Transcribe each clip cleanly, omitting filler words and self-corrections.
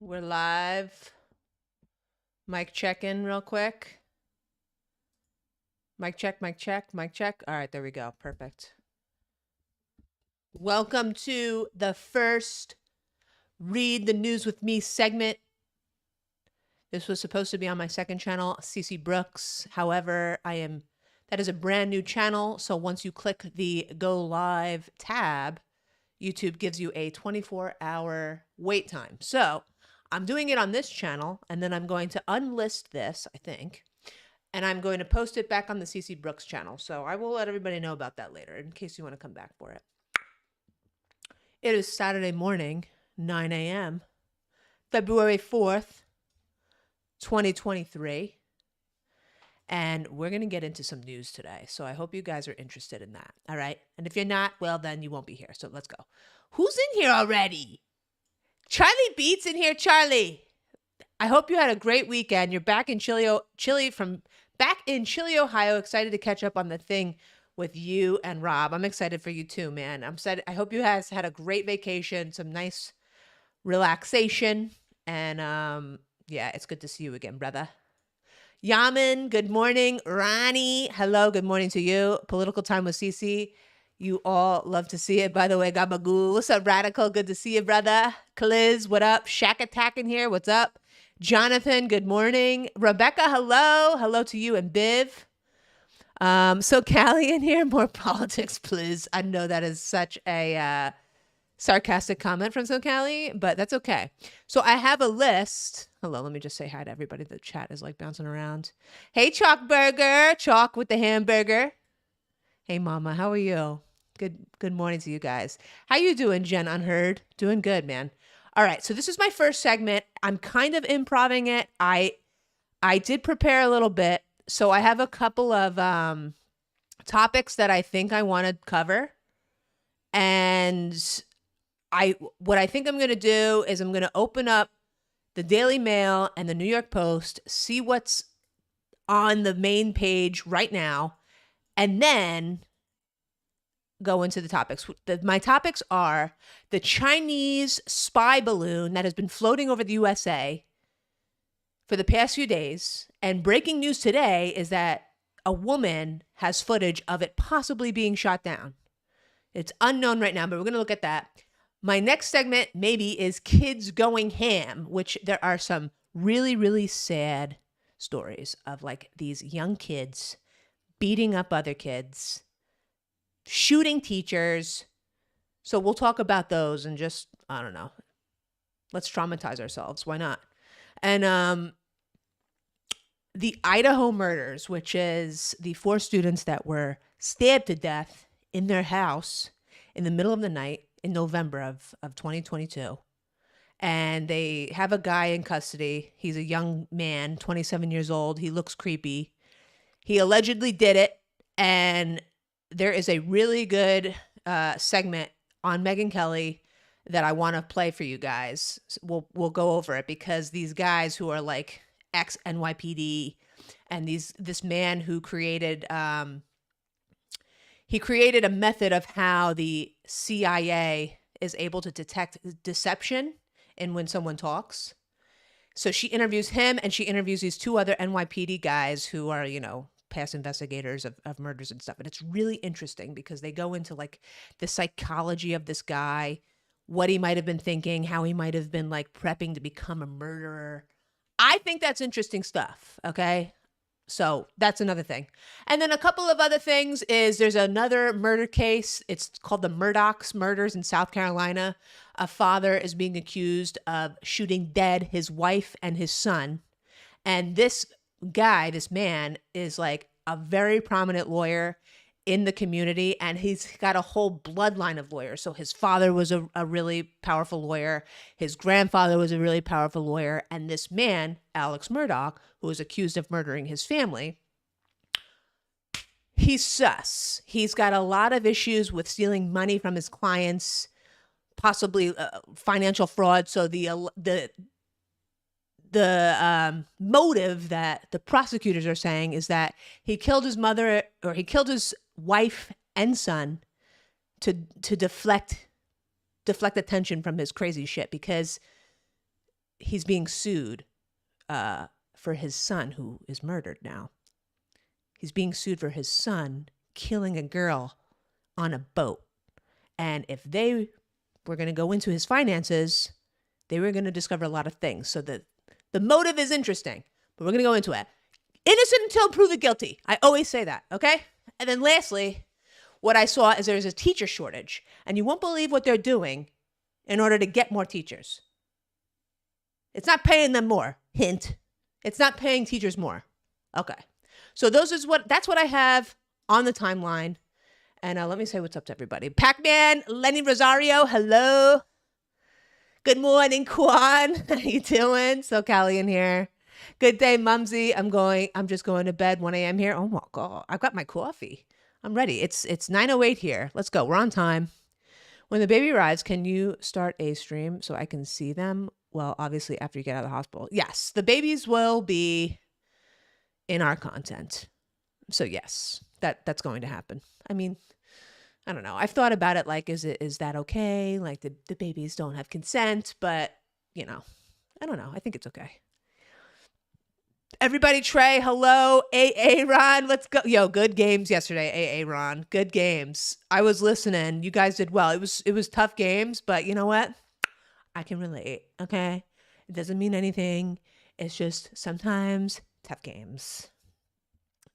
We're live. Mic check in real quick. Mic check, mic check, mic check. All right, there we go. Perfect. Welcome to the first Read the News with Me segment. This was supposed to be on my second channel, CC Brooks. However, that is a brand new channel. So once you click the Go Live tab, YouTube gives you a 24-hour wait time. So I'm doing it on this channel, and then I'm going to unlist this, I think, and I'm going to post it back on the CC Brooks channel. So I will let everybody know about that later in case you want to come back for it. It is Saturday morning, 9 a.m., February 4th, 2023. And we're going to get into some news today. So I hope you guys are interested in that. All right. And if you're not, well, then you won't be here. So let's go. Who's in here already? Charlie Beats in here. Charlie, I hope you had a great weekend. You're back in Chile, Ohio. Excited to catch up on the thing with you and Rob. I'm excited for you too, man. I'm excited. I hope you guys had a great vacation, some nice relaxation. And yeah, it's good to see you again, brother. Yaman, good morning. Ronnie, hello, good morning to you. Political Time with Cece. You all love to see it. By the way, Gabagoo, what's up, Radical? Good to see you, brother. Kliz, what up? Shack Attack in here, what's up? Jonathan, good morning. Rebecca, hello. Hello to you and Biv. So Callie in here, more politics, please. I know that is such a sarcastic comment from SoCali, but that's okay. So I have a list. Hello, let me just say hi to everybody. The chat is like bouncing around. Hey, Chalk Burger, Chalk with the hamburger. Hey, Mama, how are you? Good morning to you guys. How you doing, Jen Unheard? Doing good, man. All right, so this is my first segment. I'm kind of improvising it. I did prepare a little bit, so I have a couple of topics that I think I want to cover, and what I think I'm going to do is I'm going to open up the Daily Mail and the New York Post, see what's on the main page right now, and then go into the topics. My topics are the Chinese spy balloon that has been floating over the USA for the past few days, and breaking news today is that a woman has footage of it possibly being shot down. It's unknown right now, but we're going to look at that. My next segment maybe is kids going ham, which there are some really, really sad stories of like these young kids beating up other kids, shooting teachers. So we'll talk about those and just, I don't know, let's traumatize ourselves. Why not? And the Idaho murders, which is the 4 students that were stabbed to death in their house in the middle of the night in November of 2022. And they have a guy in custody. He's a young man, 27 years old. He looks creepy. He allegedly did it. And there is a really good segment on Megyn Kelly that I want to play for you guys. We'll go over it because these guys who are like ex-NYPD and this man who created he created a method of how the CIA is able to detect deception in when someone talks. So she interviews him and she interviews these 2 other NYPD guys who are, past investigators of murders and stuff. And it's really interesting because they go into like the psychology of this guy, what he might have been thinking, how he might have been like prepping to become a murderer. I think that's interesting stuff. Okay. So that's another thing. And then a couple of other things is there's another murder case. It's called the Murdoch's murders in South Carolina. A father is being accused of shooting dead his wife and his son. And this guy, this man, is like a very prominent lawyer in the community, and he's got a whole bloodline of lawyers. So his father was a really powerful lawyer. His grandfather was a really powerful lawyer. And this man, Alex Murdaugh, who was accused of murdering his family, he's sus. He's got a lot of issues with stealing money from his clients, possibly financial fraud. So the motive that the prosecutors are saying is that he killed his mother, or he killed his wife and son to deflect attention from his crazy shit, because he's being sued for his son who is murdered now. He's being sued for his son killing a girl on a boat. And if they were going to go into his finances, they were going to discover a lot of things. So the motive is interesting, but we're going to go into it. Innocent until proven guilty. I always say that, okay? And then lastly, what I saw is there's a teacher shortage, and you won't believe what they're doing in order to get more teachers. It's not paying them more. Hint. It's not paying teachers more. Okay. So that's what I have on the timeline. And let me say what's up to everybody. Pac-Man, Lenny Rosario, hello. Good morning, Kwan. How you doing? So Callie in here. Good day, Mumsy. I'm just going to bed, 1 a.m. here. Oh my God. I've got my coffee. I'm ready. It's 9:08 here. Let's go. We're on time. When the baby arrives, can you start a stream so I can see them? Well, obviously after you get out of the hospital. Yes, the babies will be in our content. So yes, that's going to happen. I mean, I don't know. I've thought about it like, is that okay? Like the babies don't have consent, but I don't know. I think it's okay. Everybody, Trey, hello. AA Ron, let's go. Yo, good games yesterday, AA Ron. Good games. I was listening. You guys did well. It was tough games, but you know what? I can relate, okay? It doesn't mean anything. It's just sometimes tough games.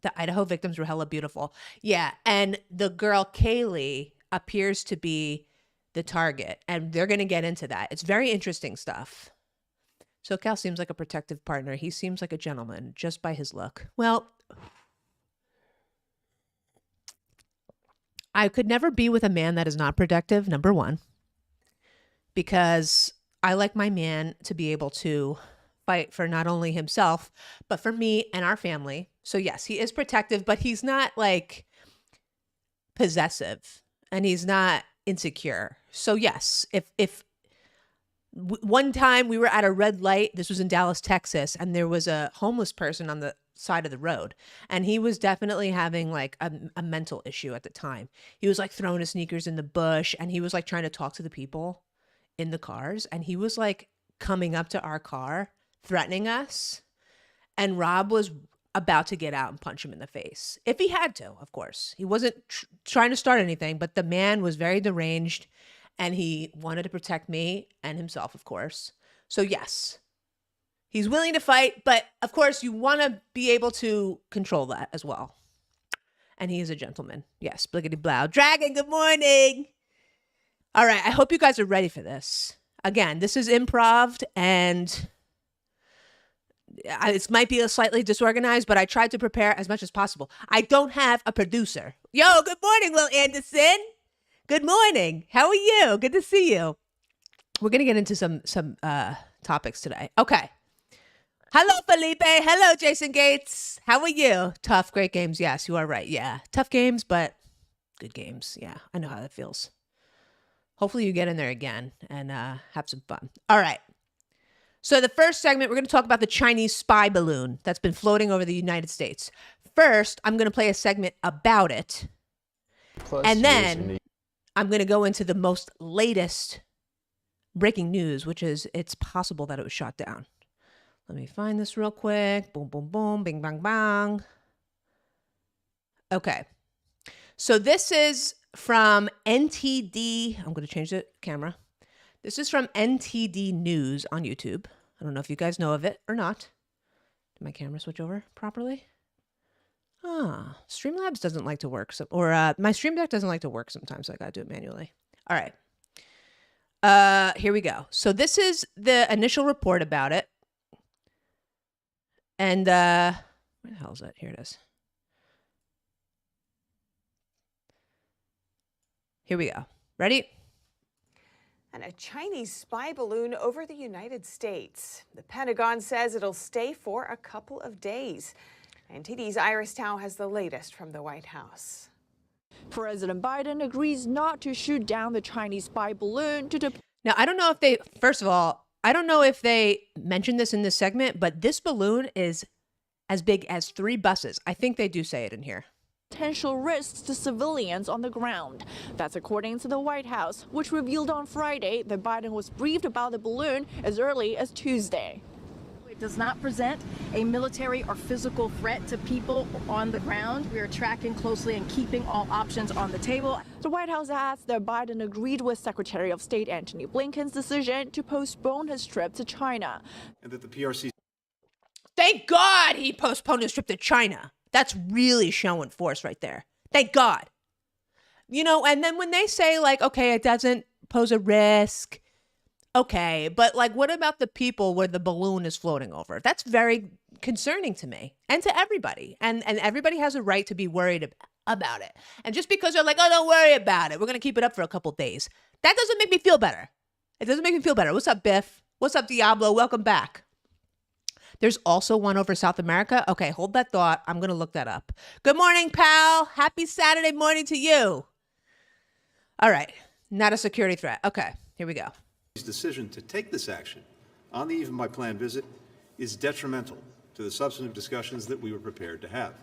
The Idaho victims were hella beautiful. Yeah, and the girl Kaylee appears to be the target, and they're going to get into that. It's very interesting stuff. So Cal seems like a protective partner. He seems like a gentleman just by his look. Well, I could never be with a man that is not protective, number one, because I like my man to be able to fight for not only himself, but for me and our family. So yes, he is protective, but he's not like possessive and he's not insecure. So yes, if one time we were at a red light, this was in Dallas, Texas, and there was a homeless person on the side of the road, and he was definitely having like a mental issue at the time. He was like throwing his sneakers in the bush, and he was like trying to talk to the people in the cars, and he was like coming up to our car, threatening us, and Rob was about to get out and punch him in the face. If he had to, of course. He wasn't trying to start anything, but the man was very deranged, and he wanted to protect me and himself, of course. So yes, he's willing to fight, but of course you want to be able to control that as well. And he is a gentleman. Yes, bliggity blow. Dragon, good morning. All right, I hope you guys are ready for this. Again, this is improv, and it might be a slightly disorganized, but I tried to prepare as much as possible. I don't have a producer. Yo, good morning, Will Anderson. Good morning. How are you? Good to see you. We're going to get into some topics today. Okay. Hello, Felipe. Hello, Jason Gates. How are you? Tough, great games. Yes, you are right. Yeah. Tough games, but good games. Yeah. I know how that feels. Hopefully you get in there again and have some fun. All right. So the first segment, we're going to talk about the Chinese spy balloon that's been floating over the United States. First, I'm going to play a segment about it. And then I'm going to go into the most latest breaking news, which is it's possible that it was shot down. Let me find this real quick. Boom, boom, boom, bing, bang, bang. Okay. So this is from NTD. I'm going to change the camera. This is from NTD News on YouTube. I don't know if you guys know of it or not. Did my camera switch over properly? Streamlabs doesn't like to work. My Stream Deck doesn't like to work sometimes, so I got to do it manually. All right. Here we go. So this is the initial report about it. And where the hell is it? Here it is. Here we go. Ready? And a Chinese spy balloon over the United States. The Pentagon says it'll stay for a couple of days. NTD's Iris Tao has the latest from the White House. President Biden agrees not to shoot down the Chinese spy balloon to Now, I don't know if they, first of all, I don't know if they mentioned this in this segment, but this balloon is as big as 3 buses. I think they do say it in here. potential risks to civilians on the ground. That's according to the White House, which revealed on Friday that Biden was briefed about the balloon as early as Tuesday. It does not present a military or physical threat to people on the ground. We are tracking closely and keeping all options on the table. The White House adds that Biden agreed with Secretary of State Antony Blinken's decision to postpone his trip to China. And that the PRC. Thank God he postponed his trip to China. That's really showing force right there. Thank God. You know, and then when they say like, okay, it doesn't pose a risk. Okay, but like, what about the people where the balloon is floating over? That's very concerning to me and to everybody. And everybody has a right to be worried about it. And just because they're like, oh, don't worry about it, we're going to keep it up for a couple days, that doesn't make me feel better. It doesn't make me feel better. What's up, Biff? What's up, Diablo? Welcome back. There's also one over South America. Okay, hold that thought. I'm going to look that up. Good morning, pal. Happy Saturday morning to you. All right. Not a security threat. Okay, here we go. His decision to take this action on the eve of my planned visit is detrimental to the substantive discussions that we were prepared to have.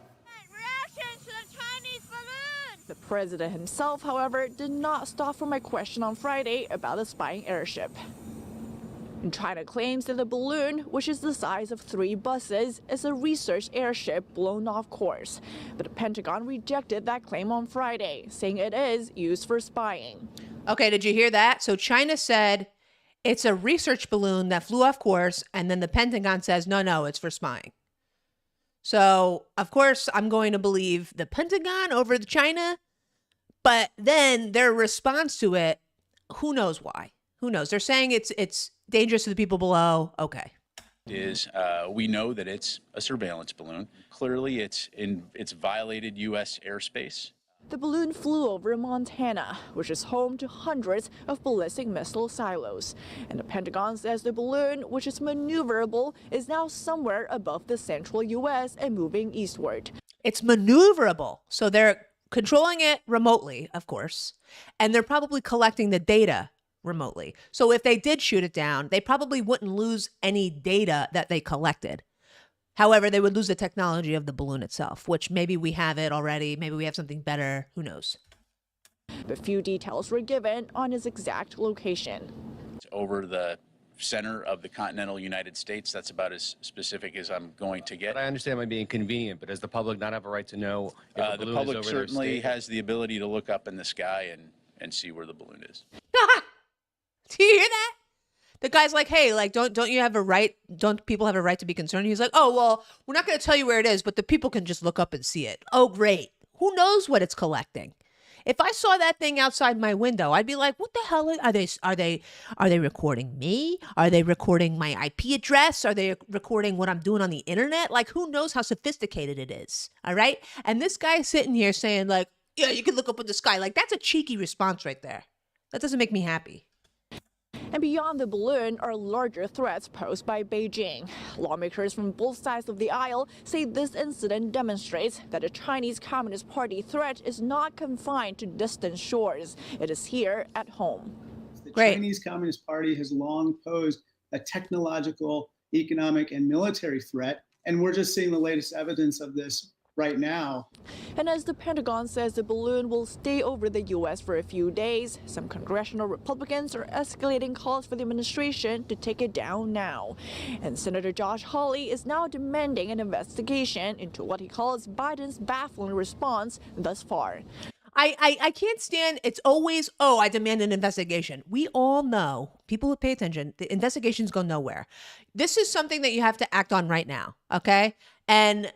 Reaction to the Chinese balloon! The president himself, however, did not stop for my question on Friday about the spying airship. And China claims that the balloon, which is the size of 3 buses, is a research airship blown off course. But the Pentagon rejected that claim on Friday, saying it is used for spying. Okay, did you hear that? So China said it's a research balloon that flew off course, and then the Pentagon says, no, it's for spying. So, of course, I'm going to believe the Pentagon over the China, but then their response to it, who knows why? Who knows? They're saying it's dangerous to the people below. Okay. We know that it's a surveillance balloon. Clearly, it's violated U.S. airspace. The balloon flew over Montana, which is home to hundreds of ballistic missile silos. And the Pentagon says the balloon, which is maneuverable, is now somewhere above the central U.S. and moving eastward. It's maneuverable. So they're controlling it remotely, of course, and they're probably collecting the data remotely. So if they did shoot it down, they probably wouldn't lose any data that they collected. However, they would lose the technology of the balloon itself, which maybe we have it already. Maybe we have something better. Who knows? But few details were given on its exact location. It's over the center of the continental United States. That's about as specific as I'm going to get. I understand it might be inconvenient, but does the public not have a right to know if the balloon public is over their certainly state? has the ability to look up in the sky and see where the balloon is. Do you hear that? The guy's like, hey, like, don't you have a right? Don't people have a right to be concerned? He's like, oh, well, we're not going to tell you where it is, but the people can just look up and see it. Oh, great. Who knows what it's collecting? If I saw that thing outside my window, I'd be like, what the hell are they recording me? Are they recording my IP address? Are they recording what I'm doing on the internet? Like, who knows how sophisticated it is? All right. And this guy's sitting here saying like, yeah, you can look up in the sky. Like, that's a cheeky response right there. That doesn't make me happy. And beyond the balloon are larger threats posed by Beijing. Lawmakers from both sides of the aisle say this incident demonstrates that the Chinese Communist Party threat is not confined to distant shores. It is here at home. The Great. Chinese Communist Party has long posed a technological, economic, and military threat, and we're just seeing the latest evidence of this right now. And as the Pentagon says the balloon will stay over the U.S. for a few days, some congressional Republicans are escalating calls for the administration to take it down now. And Senator Josh Hawley is now demanding an investigation into what he calls Biden's baffling response thus far. I can't stand, it's always, oh, I demand an investigation. We all know, people who pay attention, the investigations go nowhere. This is something that you have to act on right now, okay? And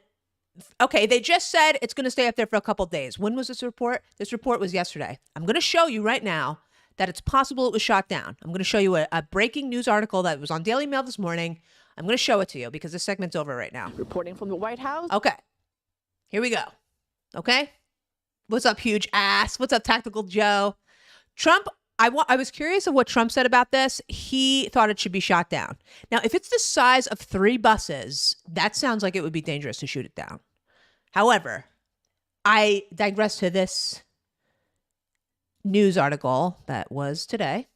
okay, they just said it's going to stay up there for a couple days. When was this report? This report was yesterday. I'm going to show you right now that it's possible it was shot down. I'm going to show you a breaking news article that was on Daily Mail this morning. I'm going to show it to you because this segment's over right now. Reporting from the White House. Okay, here we go. Okay, what's up, huge ass? What's up, Tactical Joe? Trump, I was curious of what Trump said about this. He thought it should be shot down. Now, if it's the size of 3 buses, that sounds like it would be dangerous to shoot it down. However, I digress to this news article that was today.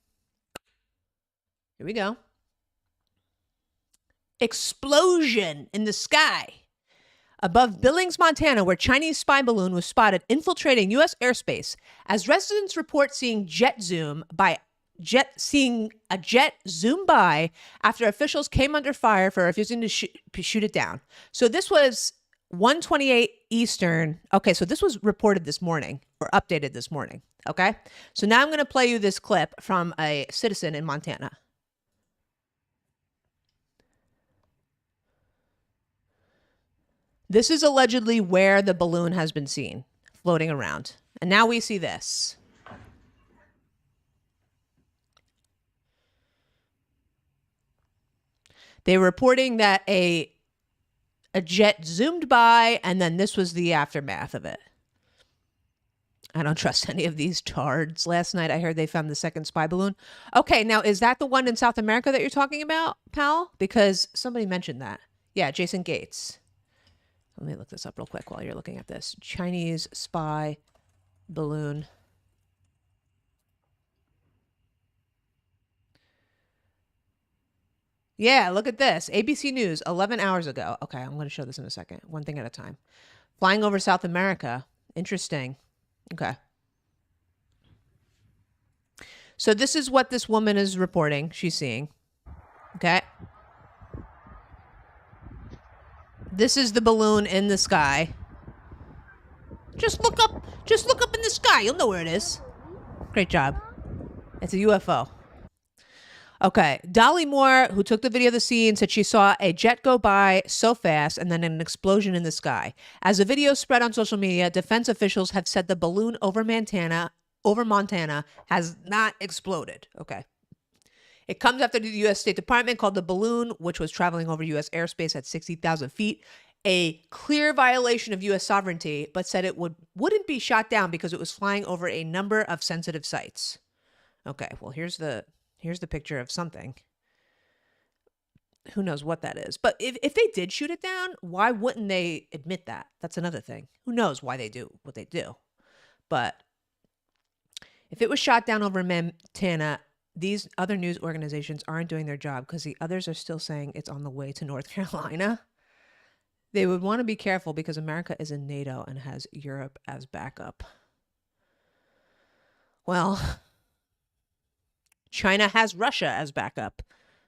Here we go. Explosion in the sky. above Billings, Montana, where Chinese spy balloon was spotted infiltrating U.S. airspace, as residents report seeing seeing a jet zoom by after officials came under fire for refusing to shoot it down. So this was 1:28 Eastern. Okay, so this was reported this morning or updated this morning. Okay, so now I'm going to play you this clip from a citizen in Montana. This is allegedly where the balloon has been seen floating around. And now we see this. They were reporting that a jet zoomed by, and then this was the aftermath of it. I don't trust any of these tards. Last night I heard they found the second spy balloon. Okay, now is that the one in South America that you're talking about, pal? Because somebody mentioned that. Yeah, Jason Gates. Let me look this up real quick while you're looking at this. Chinese spy balloon. Yeah, look at this. ABC News, 11 hours ago. Okay, I'm going to show this in a second. One thing at a time. Flying over South America. Interesting. Okay. So this is what this woman is reporting she's seeing. Okay. This is the balloon in the sky. Just look up in the sky. You'll know where it is. Great job. It's a UFO. Okay. Dolly Moore, who took the video of the scene, said she saw a jet go by so fast and then an explosion in the sky. As the video spread on social media, defense officials have said the balloon over Montana has not exploded. Okay. It comes after the U.S. State Department called the balloon, which was traveling over U.S. airspace at 60,000 feet, a clear violation of U.S. sovereignty, but said it wouldn't be shot down because it was flying over a number of sensitive sites. Okay, well, here's the picture of something. Who knows what that is? But if they did shoot it down, why wouldn't they admit that? That's another thing. Who knows why they do what they do? But if it was shot down over Montana, these other news organizations aren't doing their job because the others are still saying it's on the way to North Carolina. They would want to be careful because America is in NATO and has Europe as backup. Well, China has Russia as backup.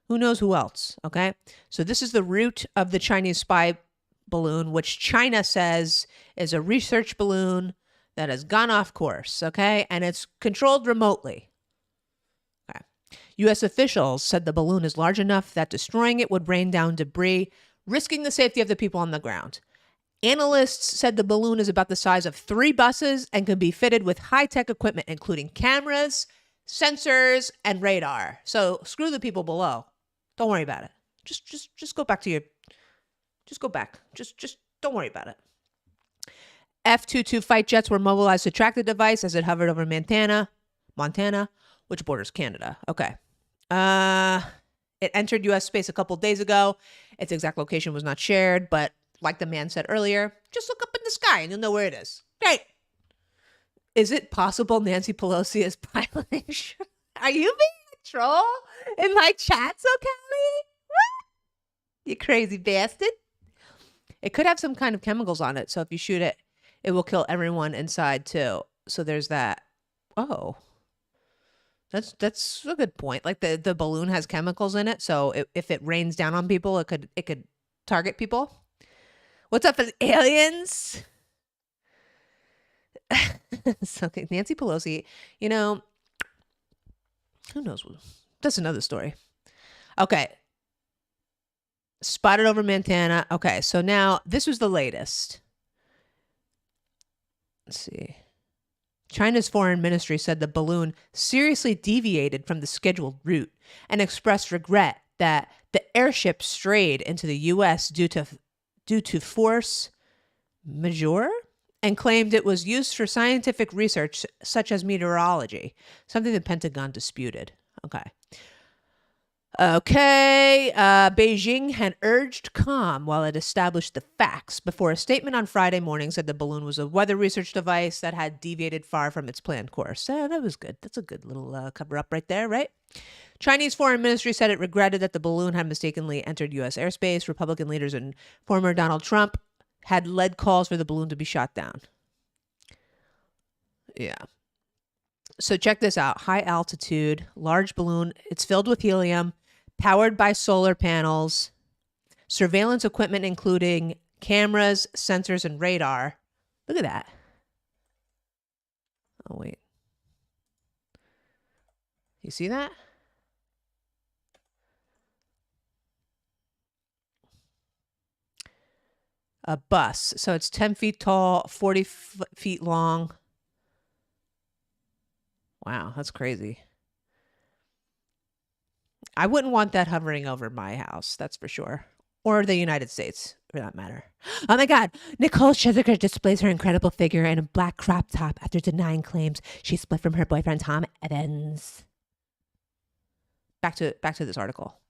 Who knows who else, okay? So this is the route of the Chinese spy balloon, which China says is a research balloon that has gone off course, okay? And it's controlled remotely. Okay. U.S. officials said the balloon is large enough that destroying it would rain down debris, risking the safety of the people on the ground. Analysts said the balloon is about the size of 3 buses and can be fitted with high-tech equipment, including cameras, sensors, and radar. So screw the people below. Don't worry about it. Just go back to your, just go back. Just don't worry about it. F-22 fight jets were mobilized to track the device as it hovered over Montana, which borders Canada. Okay. It entered U.S. space a couple days ago. Its exact location was not shared, but like the man said earlier, just look up in the sky and you'll know where it is. Great. Is it possible Nancy Pelosi is piloting? Are you being a troll in my chat, so Kelly? What? You crazy bastard. It could have some kind of chemicals on it, so if you shoot it, it will kill everyone inside too. So there's that. Oh. That's a good point. Like the balloon has chemicals in it, so if it rains down on people, it could target people. What's up with aliens? So Nancy Pelosi, who knows? That's another story. Okay. Spotted over Montana. Okay, so now this was the latest. Let's see. China's foreign ministry said the balloon seriously deviated from the scheduled route and expressed regret that the airship strayed into the U.S. due to force majeure and claimed it was used for scientific research such as meteorology, something the Pentagon disputed. Beijing had urged calm while it established the facts before a statement on Friday morning said the balloon was a weather research device that had deviated far from its planned course. That was good. That's a good little cover-up right there, right? Chinese foreign ministry said it regretted that the balloon had mistakenly entered U.S. airspace. Republican leaders and former Donald Trump had led calls for the balloon to be shot down. Yeah. So check this out. High altitude, large balloon. It's filled with helium, powered by solar panels, surveillance equipment including cameras, sensors, and radar. Look at that. Oh, wait. You see that? A bus. So it's 10 feet tall, 40 feet long. Wow, that's crazy. I wouldn't want that hovering over my house, that's for sure. Or the United States, for that matter. Oh my God. Nicole Scherzinger displays her incredible figure in a black crop top after denying claims she split from her boyfriend, Tom Evans. Back to this article.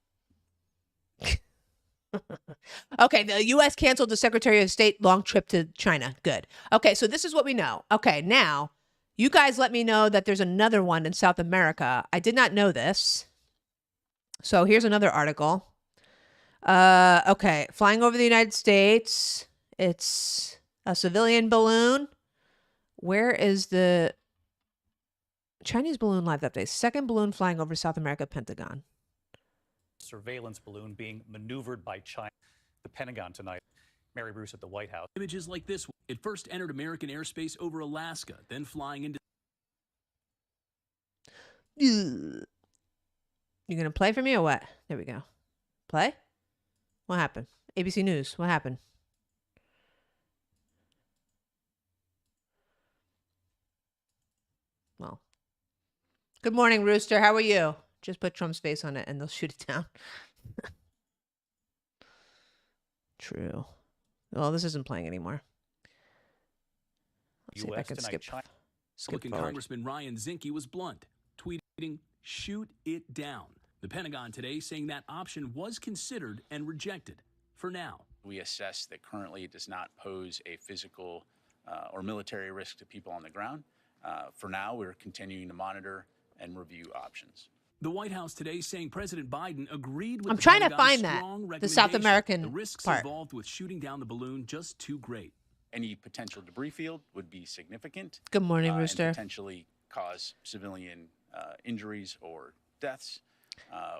Okay, the U.S. canceled the Secretary of State long trip to China. Good. Okay, so this is what we know. Okay, now, you guys let me know that there's another one in South America. I did not know this. So here's another article. Okay, flying over the United States. It's a civilian balloon. Where is the Chinese balloon live update? Second balloon flying over South America, Pentagon. Surveillance balloon being maneuvered by China. The Pentagon tonight. Mary Bruce at the White House. Images like this one. It first entered American airspace over Alaska, then flying into... You gonna play for me or what? There we go. Play? What happened? ABC News. What happened? Well. Good morning, Rooster. How are you? Just put Trump's face on it and they'll shoot it down. True. Well, this isn't playing anymore. Let's see if I can skip Republican forward. Congressman Ryan Zinke was blunt, tweeting, "Shoot it down." The Pentagon today saying that option was considered and rejected. For now, we assess that currently it does not pose a physical or military risk to people on the ground. For now, we're continuing to monitor and review options. The White House today saying President Biden agreed with I'm the trying to Pentagon's find that, strong the South recommendation. American The risks part. involved with shooting down the balloon just too great. Any potential debris field would be significant. Good morning, and Rooster. potentially cause civilian injuries or deaths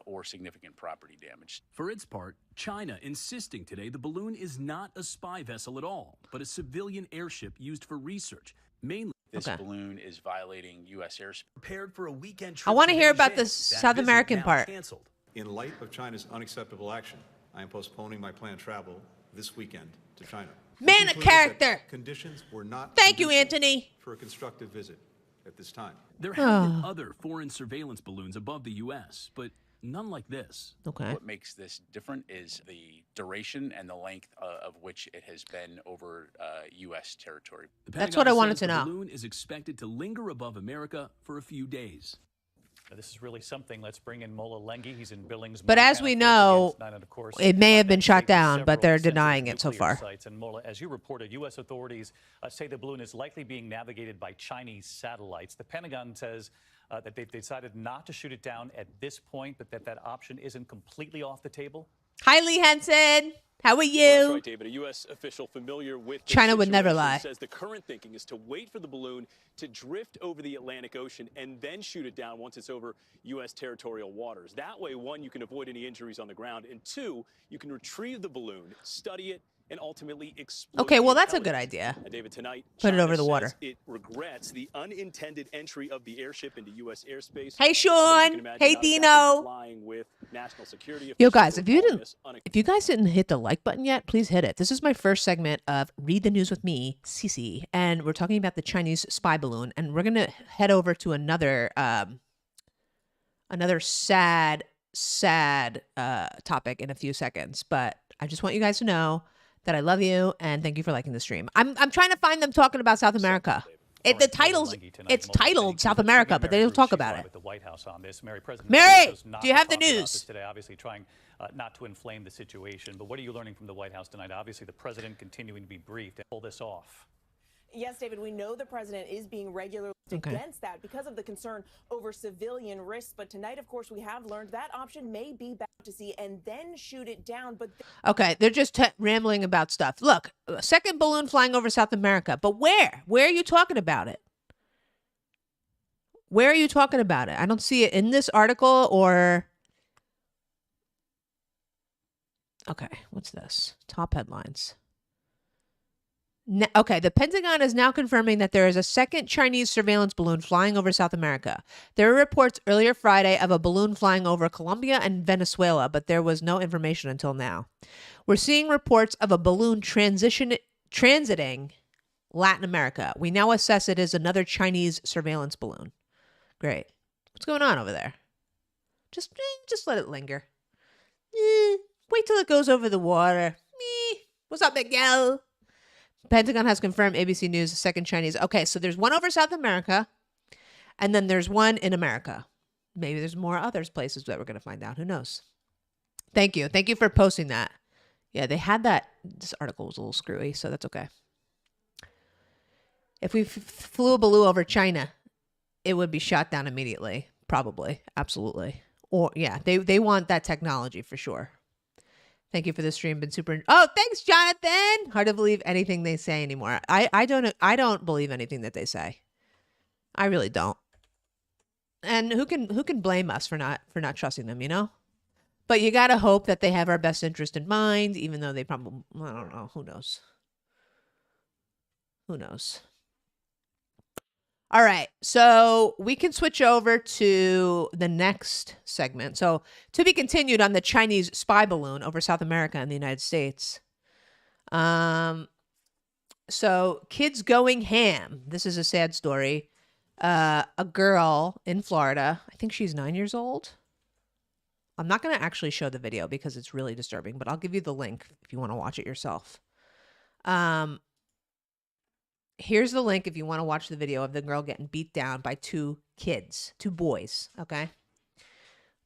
or significant property damage. For its part, China insisting today the balloon is not a spy vessel at all, but a civilian airship used for research, mainly. This balloon is violating U.S. airspace. Prepared for a weekend trip I want to hear about Beijing. the That South visit American now part. canceled. In light of China's unacceptable action, I am postponing my planned travel this weekend to China. Man We of concluded that character. Conditions were not Thank you, conducive Anthony. for a constructive visit at this time. There have been other foreign surveillance balloons above the U.S., but none like this. Okay. What makes this different is the duration and the length of which it has been over U.S. territory. The That's Pentagon what I wanted says to know. The balloon is expected to linger above America for a few days. This is really something. Let's bring in Mola Lengi. He's in Billings. But as Montana, we for know, Against Nine, and of course, it may have been that shot state with down, but several they're sensitive denying it so nuclear far. sites. And Mola, as you reported, U.S. authorities say the balloon is likely being navigated by Chinese satellites. The Pentagon says that they've decided not to shoot it down at this point, but that option isn't completely off the table. Hi, Lee Henson. How are you? Well, that's right, David. A U.S. official familiar with the China would never situation lie. says the current thinking is to wait for the balloon to drift over the Atlantic Ocean and then shoot it down once it's over U.S. territorial waters. That way, one, you can avoid any injuries on the ground, and two, you can retrieve the balloon, study it, and ultimately exploit Okay, the well, that's a good intelligence. idea. David, tonight, Put it China over the says water. It regrets the unintended entry of the airship into U.S. airspace. Hey, But Sean. as you can imagine, Hey, not exactly Dino. flying with national security Yo, officials guys, were if you calling this if you guys didn't hit the like button yet, please hit it. This is my first segment of Read the News with me, Cece, and we're talking about the Chinese spy balloon, and we're gonna head over to another sad topic in a few seconds. But I just want you guys to know that I love you and thank you for liking the stream. I'm trying to find them talking about South America. The title's it's titled South America, but they don't talk about it. With the White House on this, Mary, President Mary, chose not do you to have the talk about news? this today, obviously trying not to inflame the situation. But what are you learning from the White House tonight? Obviously, the president continuing to be briefed and pull this off. Yes, David, we know the president is being regularly against that because of the concern over civilian risks. But tonight, of course, we have learned that option may be back to see and then shoot it down. But Okay, they're just rambling about stuff. Look, a second balloon flying over South America. But where? Where are you talking about it? Where are you talking about it? I don't see it in this article or... Okay, what's this? Top headlines. Okay, the Pentagon is now confirming that there is a second Chinese surveillance balloon flying over South America. There were reports earlier Friday of a balloon flying over Colombia and Venezuela, but there was no information until now. We're seeing reports of a balloon transiting Latin America. We now assess it as another Chinese surveillance balloon. Great. What's going on over there? Just let it linger. Wait till it goes over the water. What's up, Miguel? Pentagon has confirmed, ABC News, the second Chinese. Okay, so there's one over South America, and then there's one in America. Maybe there's more other places that we're going to find out. Who knows? Thank you. Thank you for posting that. Yeah, they had that. This article was a little screwy, so that's okay. If we flew a balloon over China, it would be shot down immediately. Probably. Absolutely. Or, yeah, they want that technology for sure. Thank you for the stream. Been super. Oh, thanks, Jonathan. Hard to believe anything they say anymore. I don't believe anything that they say. I really don't. And who can blame us for not trusting them, you know? But you gotta hope that they have our best interest in mind, even though they probably, I don't know. Who knows? Who knows? All right, so we can switch over to the next segment. So to be continued on the Chinese spy balloon over South America and the United States. So kids going ham. This is a sad story. A girl in Florida, I think she's 9 years old. I'm not going to actually show the video because it's really disturbing, but I'll give you the link if you want to watch it yourself. Here's the link if you want to watch the video of the girl getting beat down by two boys, okay?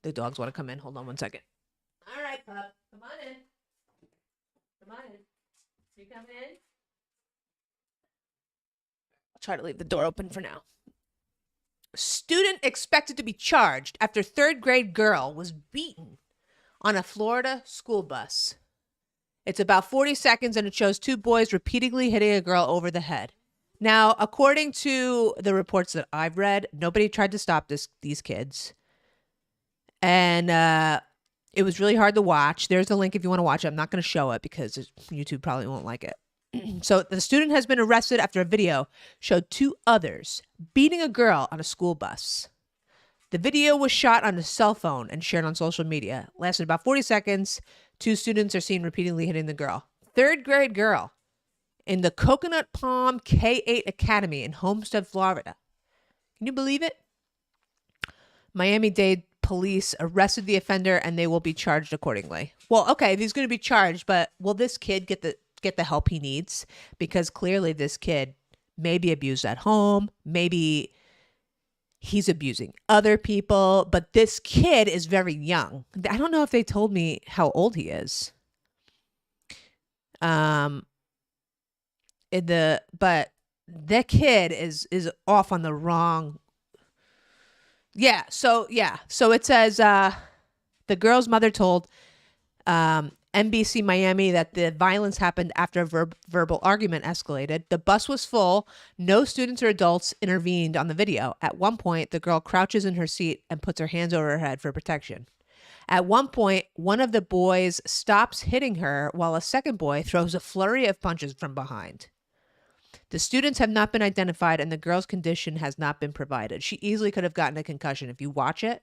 The dogs want to come in. Hold on one second. All right, pup. Come on in. Come on in. You come in? I'll try to leave the door open for now. Student expected to be charged after third grade girl was beaten on a Florida school bus. It's about 40 seconds and it shows two boys repeatedly hitting a girl over the head. Now, according to the reports that I've read, nobody tried to stop these kids. And it was really hard to watch. There's a link if you want to watch it. I'm not going to show it because YouTube probably won't like it. So the student has been arrested after a video showed two others beating a girl on a school bus. The video was shot on a cell phone and shared on social media. Lasted about 40 seconds. Two students are seen repeatedly hitting the girl. Third grade girl in the Coconut Palm K-8 Academy in Homestead, Florida. Can you believe it? Miami-Dade police arrested the offender and they will be charged accordingly. Well, okay, he's going to be charged, but will this kid get the help he needs? Because clearly this kid may be abused at home, maybe he's abusing other people, but this kid is very young. I don't know if they told me how old he is. But that kid is off on the wrong. So it says the girl's mother told NBC Miami that the violence happened after a verbal argument escalated. The bus was full. No students or adults intervened on the video. At one point, the girl crouches in her seat and puts her hands over her head for protection. At one point, one of the boys stops hitting her while a second boy throws a flurry of punches from behind. The students have not been identified and the girl's condition has not been provided. She easily could have gotten a concussion. If you watch it,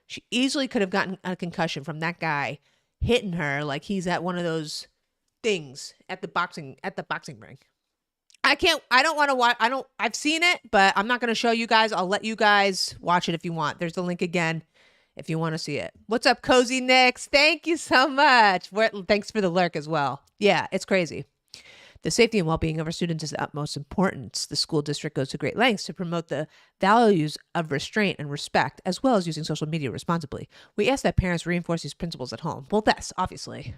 she easily could have gotten a concussion from that guy hitting her like he's at one of those things at the boxing ring. I've seen it, but I'm not going to show you guys. I'll let you guys watch it if you want. There's the link again if you want to see it. What's up, Cozy Nicks? Thank you so much. Thanks for the lurk as well. Yeah, it's crazy. The safety and well-being of our students is of utmost importance. The school district goes to great lengths to promote the values of restraint and respect, as well as using social media responsibly. We ask that parents reinforce these principles at home. Well, that's obviously.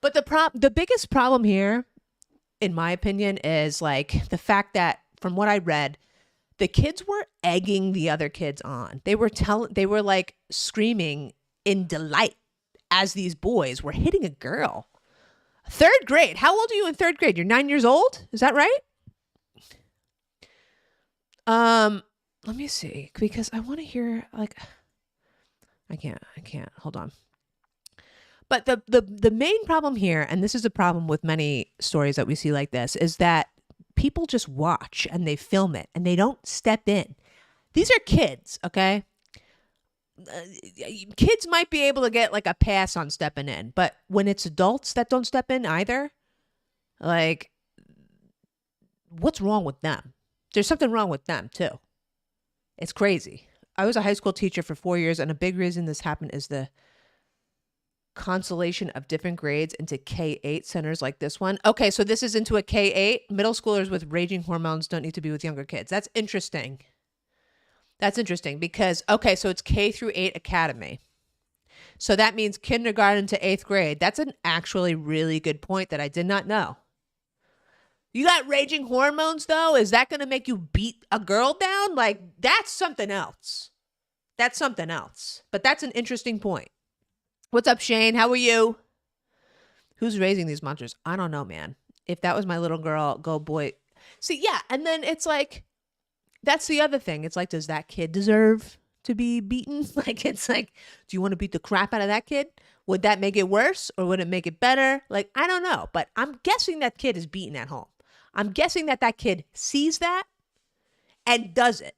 But the biggest problem here in my opinion, is like the fact that from what I read, the kids were egging the other kids on. They were like screaming in delight as these boys were hitting a girl. 3rd grade. How old are you in 3rd grade? You're 9 years old? Is that right? Let me see, because I want to hear, like, I can't. Hold on. But the main problem here, and this is a problem with many stories that we see like this, is that people just watch and they film it and they don't step in. These are kids, okay? Kids might be able to get like a pass on stepping in, but when it's adults that don't step in either, like, what's wrong with them? There's something wrong with them too. It's crazy. I was a high school teacher for 4 years, and a big reason this happened is the consolation of different grades into K-8 centers like this one. Okay, so this is into a K-8. Middle schoolers with raging hormones don't need to be with younger kids. That's interesting. That's interesting because, okay, so it's K through 8 academy. So that means kindergarten to 8th grade. That's an actually really good point that I did not know. You got raging hormones, though? Is that going to make you beat a girl down? Like, that's something else. That's something else. But that's an interesting point. What's up, Shane? How are you? Who's raising these monsters? I don't know, man. If that was my little girl, go boy. See, yeah, and then it's like, that's the other thing. It's like, does that kid deserve to be beaten? Like, it's like, do you want to beat the crap out of that kid? Would that make it worse or would it make it better? Like, I don't know. But I'm guessing that kid is beaten at home. I'm guessing that that kid sees that and does it.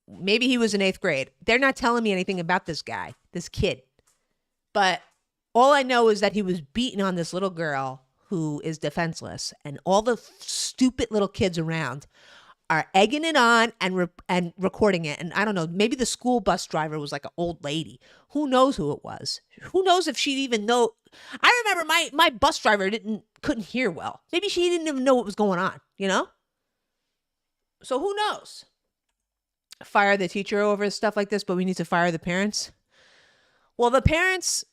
Maybe he was in 8th grade. They're not telling me anything about this guy, this kid. But all I know is that he was beating on this little girl who is defenseless. And all the stupid little kids around are egging it on and recording it. And I don't know, maybe the school bus driver was like an old lady. Who knows who it was? Who knows if she'd even know? I remember my bus driver couldn't hear well. Maybe she didn't even know what was going on, you know? So who knows? Fire the teacher over stuff like this, but we need to fire the parents. Well, the parents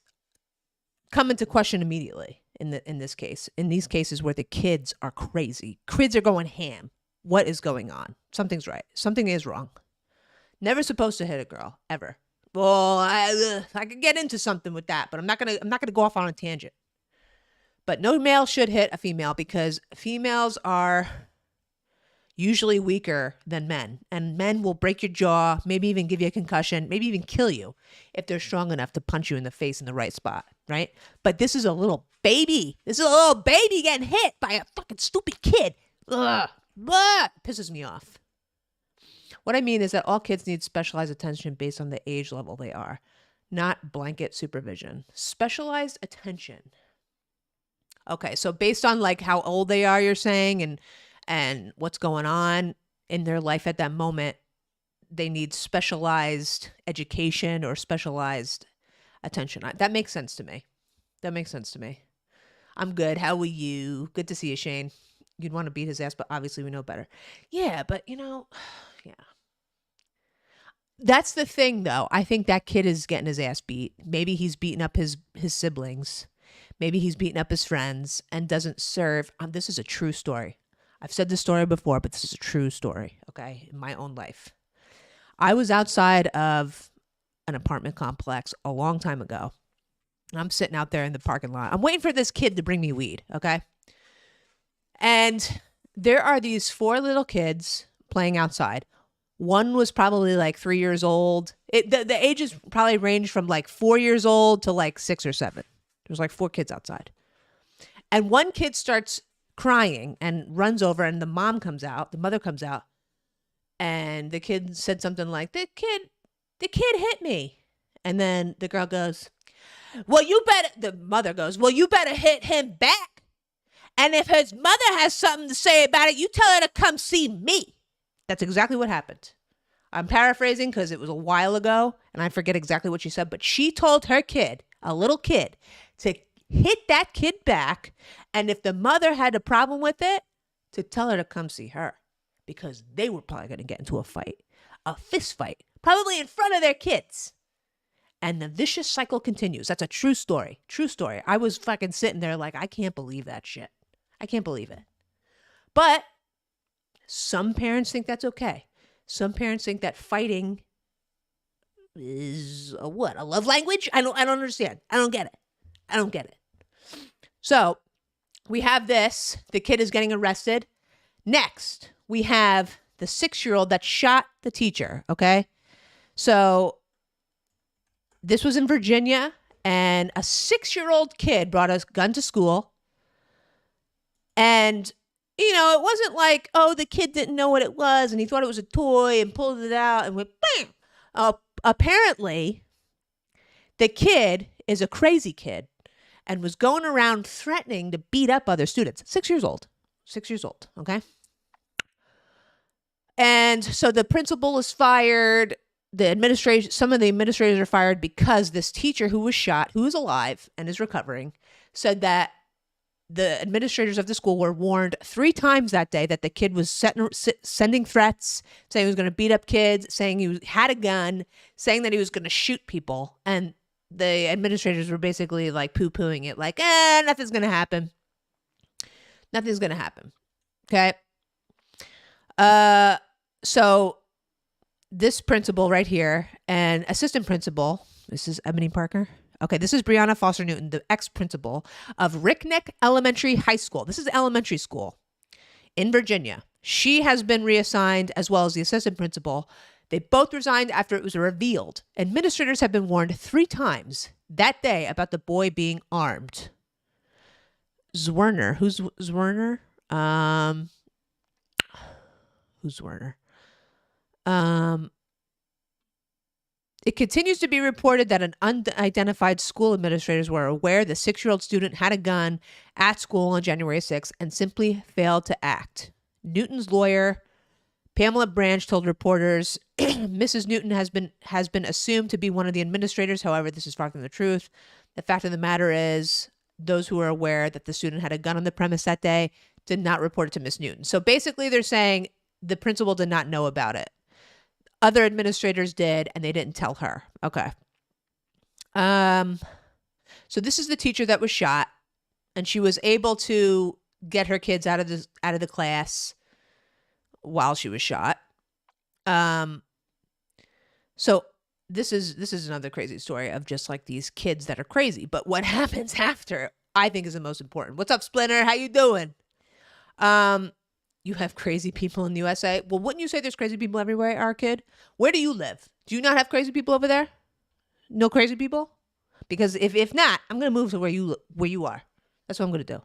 come into question immediately in this case. In these cases where the kids are crazy. Kids are going ham. What is going on? Something's right. Something is wrong. Never supposed to hit a girl ever. Well, I could get into something with that, but I'm not gonna go off on a tangent. But no male should hit a female because females are usually weaker than men, and men will break your jaw, maybe even give you a concussion, maybe even kill you if they're strong enough to punch you in the face in the right spot, right? But this is a little baby. This is a little baby getting hit by a fucking stupid kid. Ugh. Blah, pisses me off. What I mean is that all kids need specialized attention based on the age level they are, not blanket supervision. Specialized attention. Okay, so based on like how old they are, you're saying, and what's going on in their life at that moment, they need specialized education or specialized attention. That makes sense to me. That makes sense to me. I'm good. How are you? Good to see you, Shane. You'd want to beat his ass, but obviously we know better. Yeah, but you know, yeah. That's the thing, though. I think that kid is getting his ass beat. Maybe he's beating up his siblings. Maybe he's beating up his friends and doesn't serve. This is a true story. I've said this story before, but this is a true story, okay, in my own life. I was outside of an apartment complex a long time ago. I'm sitting out there in the parking lot. I'm waiting for this kid to bring me weed, okay? And there are these 4 little kids playing outside. One was probably like 3 years old. The ages probably ranged from like 4 years old to like 6 or 7. There's like 4 kids outside. And one kid starts crying and runs over, and the mother comes out, and the kid said something like, the kid hit me. And then the girl goes, the mother goes, well, you better hit him back. And if his mother has something to say about it, you tell her to come see me. That's exactly what happened. I'm paraphrasing because it was a while ago and I forget exactly what she said, but she told her kid, a little kid, to hit that kid back. And if the mother had a problem with it, to tell her to come see her because they were probably going to get into a fist fight, probably in front of their kids. And the vicious cycle continues. That's a true story. True story. I was fucking sitting there like, I can't believe that shit. I can't believe it. But some parents think that's okay. Some parents think that fighting is a love language? I don't understand. I don't get it. So we have this. The kid is getting arrested. Next, we have the 6-year-old that shot the teacher. Okay. So this was in Virginia, and a 6-year-old kid brought a gun to school. And, it wasn't like, oh, the kid didn't know what it was and he thought it was a toy and pulled it out and went bam. Apparently, the kid is a crazy kid and was going around threatening to beat up other students. 6 years old. 6 years old. Okay. And so the principal is fired. Some of the administrators are fired because this teacher who was shot, who is alive and is recovering, said that the administrators of the school were warned 3 times that day that the kid was sending threats, saying he was going to beat up kids, saying he had a gun, saying that he was going to shoot people. And the administrators were basically like poo-pooing it, like, nothing's going to happen. Nothing's going to happen. Okay. So this principal right here and assistant principal, this is Ebony Parker. Okay, this is Brianna Foster Newton, the ex-principal of Ricknick Elementary High School. This is elementary school in Virginia. She has been reassigned as well as the assistant principal. They both resigned after it was revealed. Administrators have been warned 3 times that day about the boy being armed. Zwerner. Who's Zwerner? Who's Zwerner? It continues to be reported that an unidentified school administrators were aware the 6-year-old student had a gun at school on January 6th and simply failed to act. Newton's lawyer, Pamela Branch, told reporters Mrs. Newton has been assumed to be one of the administrators. However, this is far from the truth. The fact of the matter is, those who were aware that the student had a gun on the premise that day did not report it to Miss Newton. So basically, they're saying the principal did not know about it. Other administrators did, and they didn't tell her. Okay. So this is the teacher that was shot, and she was able to get her kids out of the class while she was shot. So this is another crazy story of just like these kids that are crazy. But what happens after, I think, is the most important. What's up, Splinter? How you doing? You have crazy people in the USA. Well, wouldn't you say there's crazy people everywhere, our kid? Where do you live? Do you not have crazy people over there? No crazy people? Because if not, I'm going to move to where you are. That's what I'm going to do.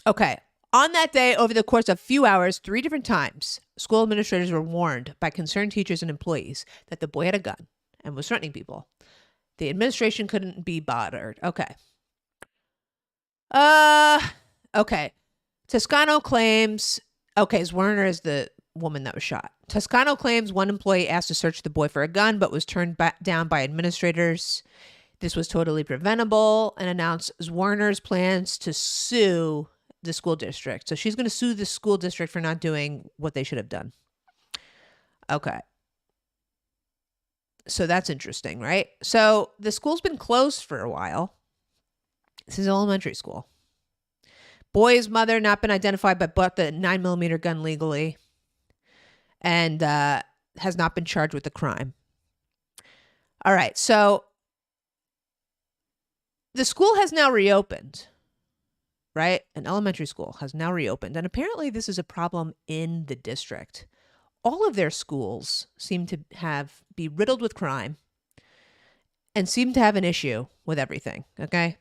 Okay. On that day, over the course of a few hours, 3 different times, school administrators were warned by concerned teachers and employees that the boy had a gun and was threatening people. The administration couldn't be bothered. Okay. Okay. Toscano claims, Werner is the woman that was shot. Toscano claims one employee asked to search the boy for a gun, but was turned down by administrators. This was totally preventable and announced Werner's plans to sue the school district. So she's going to sue the school district for not doing what they should have done. Okay. So that's interesting, right? So the school's been closed for a while. This is elementary school. Boy's mother not been identified, but bought the 9mm gun legally and has not been charged with the crime. All right. So the school has now reopened, right? An elementary school has now reopened. And apparently this is a problem in the district. All of their schools seem to be riddled with crime and seem to have an issue with everything. Okay.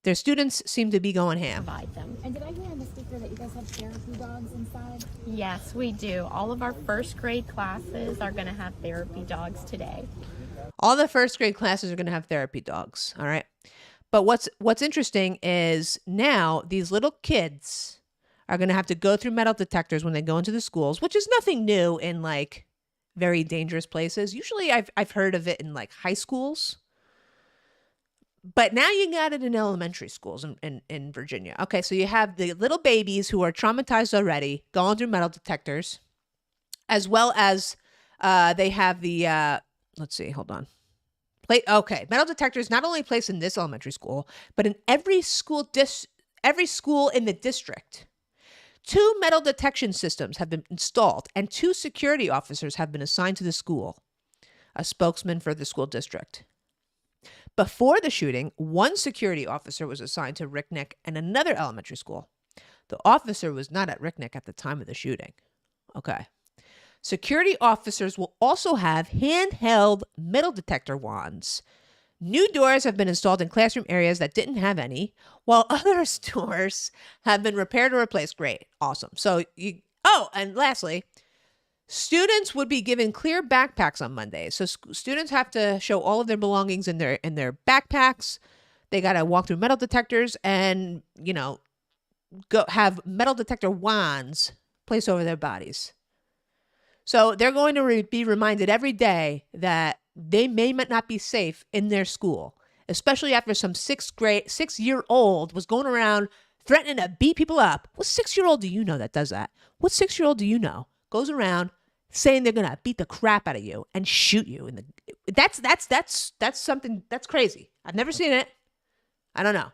Their students seem to be going ham. Provide them. And did I hear in the speaker that you guys have therapy dogs inside? Yes, we do. All of our first grade classes are going to have therapy dogs today. All the first grade classes are going to have therapy dogs. All right. But what's interesting is now these little kids are going to have to go through metal detectors when they go into the schools, which is nothing new in like very dangerous places. Usually I've heard of it in like high schools. But now you got it in elementary schools in Virginia. Okay, so you have the little babies who are traumatized already going through metal detectors, as well as they have the, let's see, hold on. Metal detectors not only placed in this elementary school, but in every every school in the district. 2 metal detection systems have been installed and 2 security officers have been assigned to the school, a spokesman for the school district. Before the shooting, 1 security officer was assigned to Ricknick and another elementary school. The officer was not at Ricknick at the time of the shooting. Okay. Security officers will also have handheld metal detector wands. New doors have been installed in classroom areas that didn't have any, while other doors have been repaired or replaced. Great. Awesome. And lastly, students would be given clear backpacks on Monday. So students have to show all of their belongings in their backpacks. They got to walk through metal detectors and, go have metal detector wands placed over their bodies. So they're going to be reminded every day that they may not be safe in their school, especially after some 6-year-old was going around threatening to beat people up. What 6-year-old do you know that does that? What 6-year-old do you know goes around saying they're going to beat the crap out of you and shoot you? That's something that's crazy. I've never seen it. I don't know.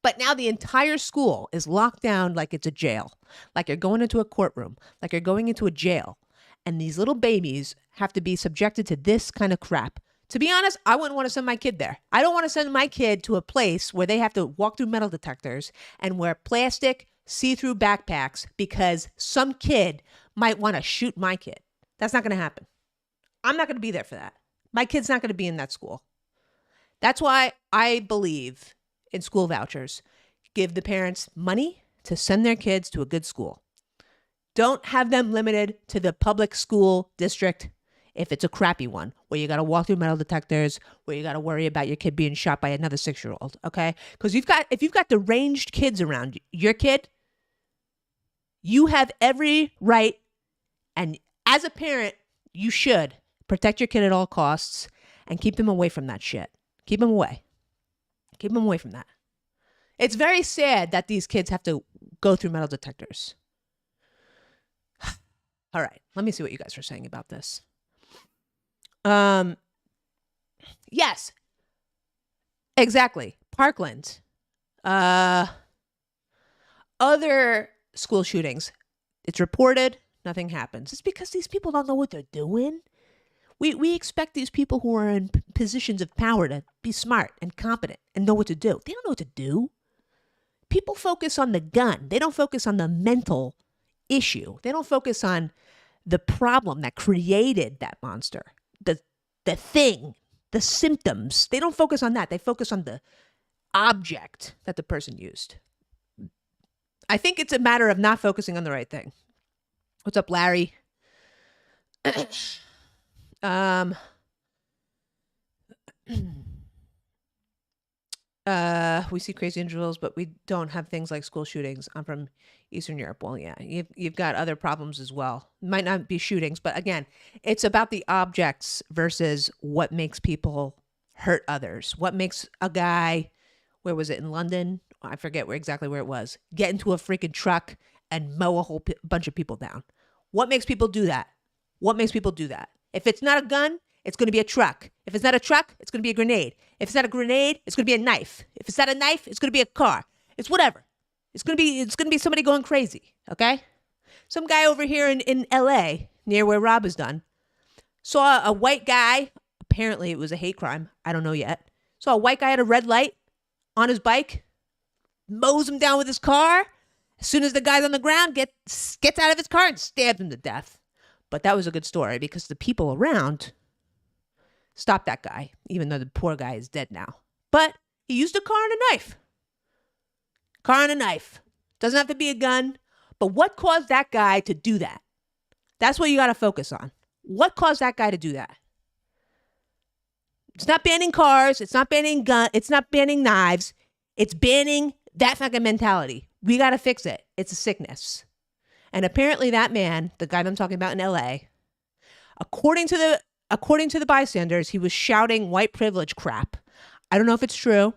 But now the entire school is locked down like it's a jail, like you're going into a courtroom, like you're going into a jail. And these little babies have to be subjected to this kind of crap. To be honest, I wouldn't want to send my kid there. I don't want to send my kid to a place where they have to walk through metal detectors and wear plastic see-through backpacks because some kid might want to shoot my kid. That's not going to happen. I'm not going to be there for that. My kid's not going to be in that school. That's why I believe in school vouchers. Give the parents money to send their kids to a good school. Don't have them limited to the public school district if it's a crappy one, where you got to walk through metal detectors, where you got to worry about your kid being shot by another 6-year-old, okay? Because if you've got deranged kids around your kid, you have every right, and as a parent, you should protect your kid at all costs and keep them away from that shit. Keep them away. Keep them away from that. It's very sad that these kids have to go through metal detectors. All right, let me see what you guys are saying about this. Yes, exactly. Parkland. Other school shootings. It's reported, nothing happens. It's because these people don't know what they're doing. We expect these people who are in positions of power to be smart and competent and know what to do. They don't know what to do. People focus on the gun. They don't focus on the mental issue. They don't focus on the problem that created that monster, the thing, the symptoms. They don't focus on that. They focus on the object that the person used. I think it's a matter of not focusing on the right thing. What's up, Larry? We see crazy individuals, but we don't have things like school shootings. I'm from Eastern Europe. Well, yeah, you've got other problems as well. Might not be shootings, but again, it's about the objects versus what makes people hurt others. What makes a guy, where was it, in London? I forget exactly where it was. Get into a freaking truck and mow a whole bunch of people down. What makes people do that? What makes people do that? If it's not a gun, it's going to be a truck. If it's not a truck, it's going to be a grenade. If it's not a grenade, it's going to be a knife. If it's not a knife, it's going to be a car. It's whatever. It's going to be somebody going crazy, okay? Some guy over here in LA, near where Rob is done, saw a white guy. Apparently it was a hate crime. I don't know yet. Saw a white guy at a red light on his bike, mows him down with his car. As soon as the guy's on the ground, gets out of his car and stabs him to death. But that was a good story because the people around stopped that guy, even though the poor guy is dead now. But he used a car and a knife. Car and a knife. Doesn't have to be a gun. But what caused that guy to do that? That's what you got to focus on. What caused that guy to do that? It's not banning cars. It's not banning guns. It's not banning knives. It's banning that fucking mentality. We got to fix it. It's a sickness. And apparently that man, the guy that I'm talking about in LA, according to the bystanders, he was shouting white privilege crap. I don't know if it's true,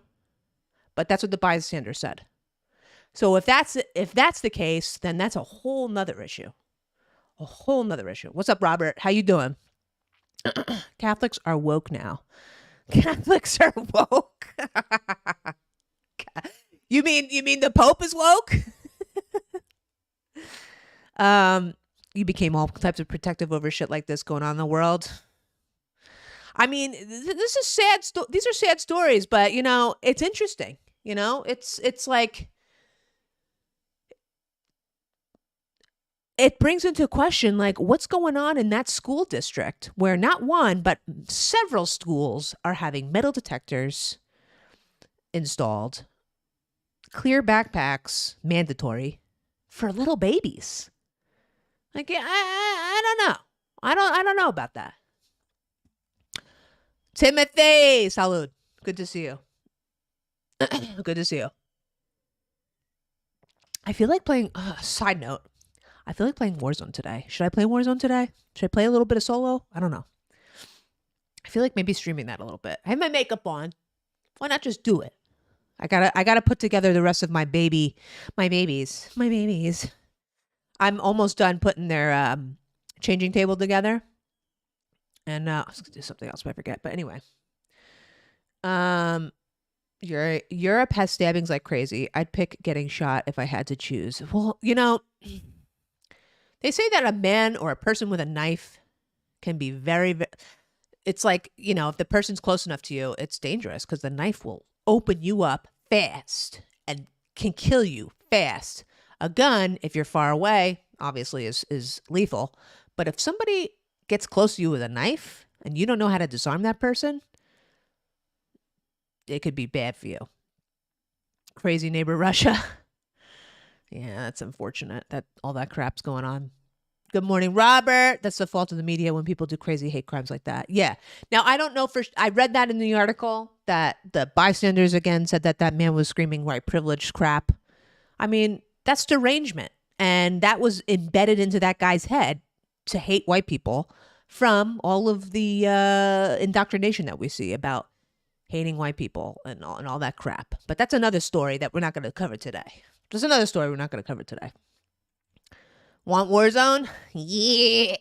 but that's what the bystander said. So if that's the case, then that's a whole nother issue. A whole nother issue. What's up, Robert? How you doing? Catholics are woke now. Catholics are woke. You mean the Pope is woke? You became all types of protective over shit like this going on in the world. I mean, this is sad. These are sad stories, but you know, it's interesting. You know, it's like it brings into question like what's going on in that school district where not one but several schools are having metal detectors installed, clear backpacks mandatory for little babies. Like I don't know. I don't know about that. Timothy, salud. Good to see you. Good to see you. I feel like playing. Side note. I feel like playing Warzone today. Should I play Warzone today? Should I play a little bit of solo? I don't know. I feel like maybe streaming that a little bit. I have my makeup on. Why not just do it? I gotta put together the rest of my babies. I'm almost done putting their changing table together. And I was gonna do something else, but I forget. But anyway, Europe has stabbings like crazy. I'd pick getting shot if I had to choose. Well, you know, they say that a man or a person with a knife can be very. It's like, you know, if the person's close enough to you, it's dangerous because the knife will open you up fast and can kill you fast. A gun, if you're far away, obviously is lethal. But if somebody gets close to you with a knife and you don't know how to disarm that person, it could be bad for you. Crazy neighbor Russia. Yeah, that's unfortunate that all that crap's going on. Good morning, Robert. That's the fault of the media when people do crazy hate crimes like that. Yeah. Now, I don't know I read that in the article that the bystanders again said that man was screaming white privilege crap. I mean, that's derangement. And that was embedded into that guy's head to hate white people from all of the indoctrination that we see about hating white people and all that crap. But that's another story that we're not going to cover today. There's another story we're not going to cover today. Want Warzone? Yeah.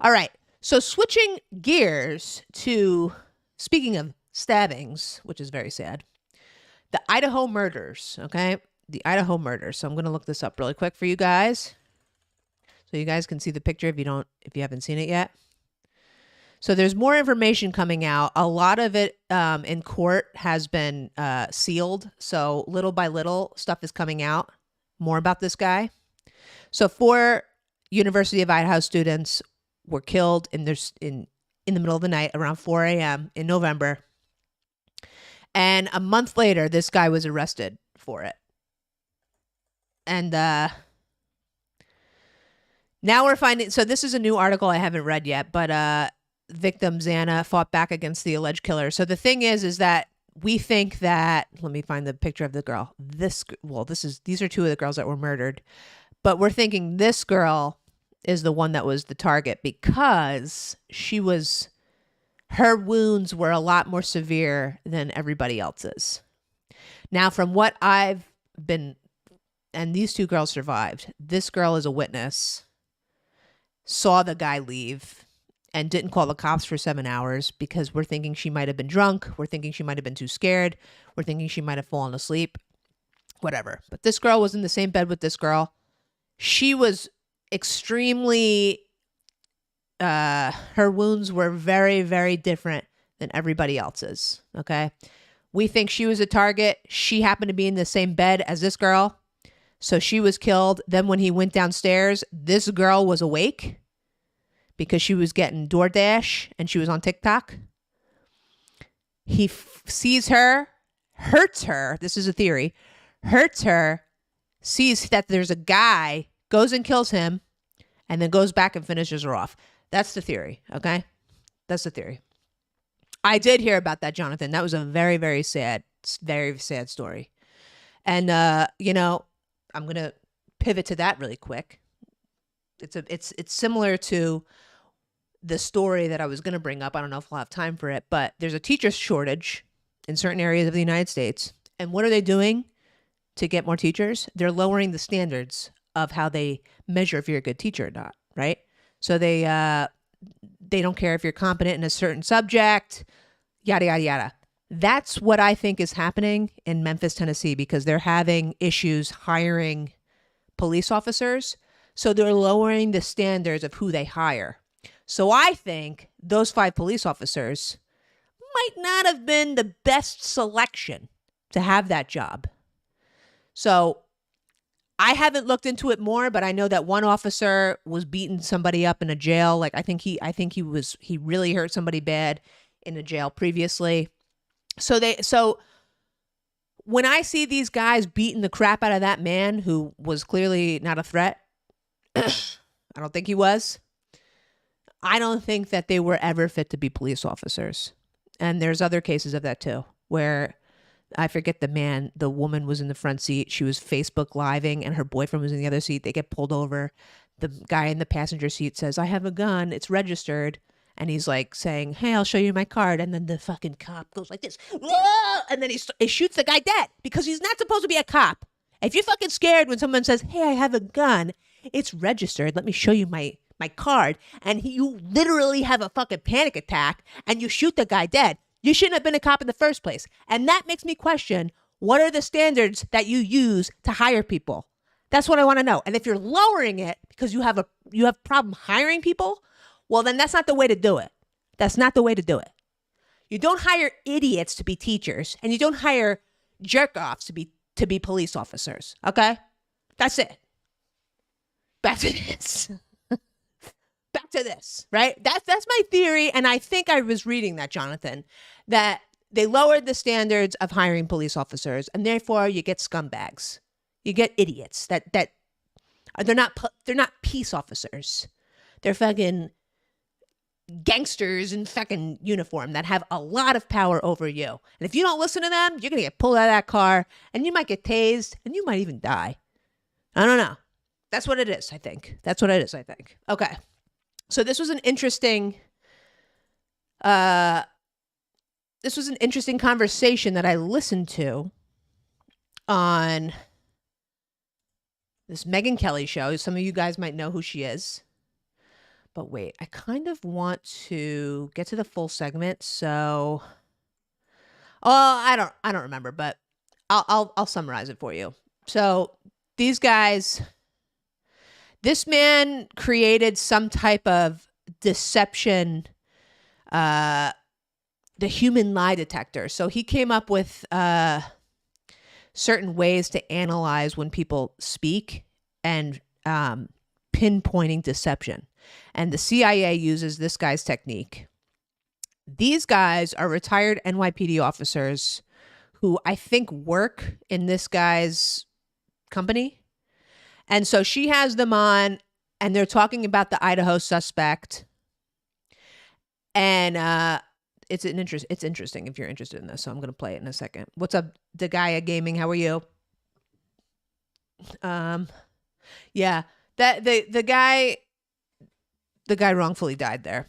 All right. So switching gears to, speaking of stabbings, which is very sad, the Idaho murders, okay? The Idaho murders. So I'm going to look this up really quick for you guys, so you guys can see the picture if you haven't seen it yet. So there's more information coming out. A lot of it in court has been sealed. So little by little stuff is coming out more about this guy. So 4 University of Idaho students were killed in the middle of the night around 4 a.m. in November. And a month later, this guy was arrested for it. And now we're finding, so this is a new article I haven't read yet, but victim Xana fought back against the alleged killer. So the thing is that we think that, let me find the picture of the girl. These are 2 of the girls that were murdered, but we're thinking this girl is the one that was the target because her wounds were a lot more severe than everybody else's. Now, from what I've been, and these 2 girls survived. This girl is a witness, saw the guy leave, and didn't call the cops for 7 hours because we're thinking she might have been drunk. We're thinking she might have been too scared. We're thinking she might have fallen asleep. Whatever. But this girl was in the same bed with this girl. She was extremely, her wounds were very, very different than everybody else's. Okay. We think she was a target. She happened to be in the same bed as this girl. So she was killed. Then when he went downstairs, this girl was awake because she was getting DoorDash and she was on TikTok. He sees her, hurts her. This is a theory. Hurts her, sees that there's a guy, goes and kills him, and then goes back and finishes her off. That's the theory, okay? That's the theory. I did hear about that, Jonathan. That was a very, very sad story. And, I'm going to pivot to that really quick. It's similar to the story that I was going to bring up. I don't know if we'll have time for it, but there's a teacher shortage in certain areas of the United States. And what are they doing to get more teachers? They're lowering the standards of how they measure if you're a good teacher or not, right? So they don't care if you're competent in a certain subject, yada, yada, yada. That's what I think is happening in Memphis, Tennessee, because they're having issues hiring police officers. So they're lowering the standards of who they hire. So I think those 5 police officers might not have been the best selection to have that job. So I haven't looked into it more, but I know that one officer was beating somebody up in a jail. Like I think he really hurt somebody bad in a jail previously. So when I see these guys beating the crap out of that man who was clearly not a threat, I don't think he was. I don't think that they were ever fit to be police officers. And there's other cases of that too, where I forget the woman was in the front seat. She was Facebook living and her boyfriend was in the other seat. They get pulled over. The guy in the passenger seat says, "I have a gun. It's registered." And he's like saying, "Hey, I'll show you my card." And then the fucking cop goes like this. Whoa! And then he shoots the guy dead because he's not supposed to be a cop. If you're fucking scared when someone says, "Hey, I have a gun. It's registered. Let me show you my card." And you literally have a fucking panic attack and you shoot the guy dead. You shouldn't have been a cop in the first place. And that makes me question, what are the standards that you use to hire people? That's what I want to know. And if you're lowering it because you have problem hiring people, well, then that's not the way to do it. That's not the way to do it. You don't hire idiots to be teachers, and you don't hire jerk-offs to be police officers. Okay? That's it. Back to this. Back to this, right? That's my theory, and I think I was reading that, Jonathan, that they lowered the standards of hiring police officers, and therefore you get scumbags. You get idiots that they're not peace officers. They're fucking gangsters in fucking uniform that have a lot of power over you. And if you don't listen to them, you're going to get pulled out of that car and you might get tased and you might even die. I don't know. That's what it is, I think. That's what it is, I think. Okay. So this was an interesting conversation that I listened to on this Megyn Kelly show. Some of you guys might know who she is. But wait, I kind of want to get to the full segment. So, I don't remember, but I'll summarize it for you. So these guys, this man created some type of deception, the human lie detector. So he came up with certain ways to analyze when people speak and pinpointing deception. And the CIA uses this guy's technique. These guys are retired NYPD officers who I think work in this guy's company. And so she has them on and they're talking about the Idaho suspect. And it's interesting if you're interested in this. So I'm going to play it in a second. What's up, Degaya Gaming? How are you? Yeah, that the guy wrongfully died there.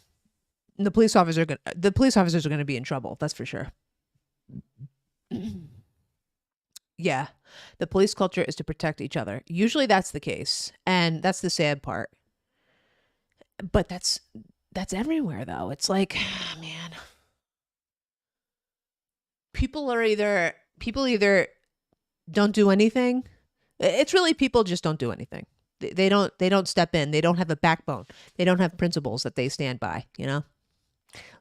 And the police officers are going to be in trouble. That's for sure. Yeah. The police culture is to protect each other. Usually that's the case. And that's the sad part. But that's everywhere though. It's like, man, people either don't do anything. It's really people just don't do anything. They don't step in. They don't have a backbone. They don't have principles that they stand by, you know?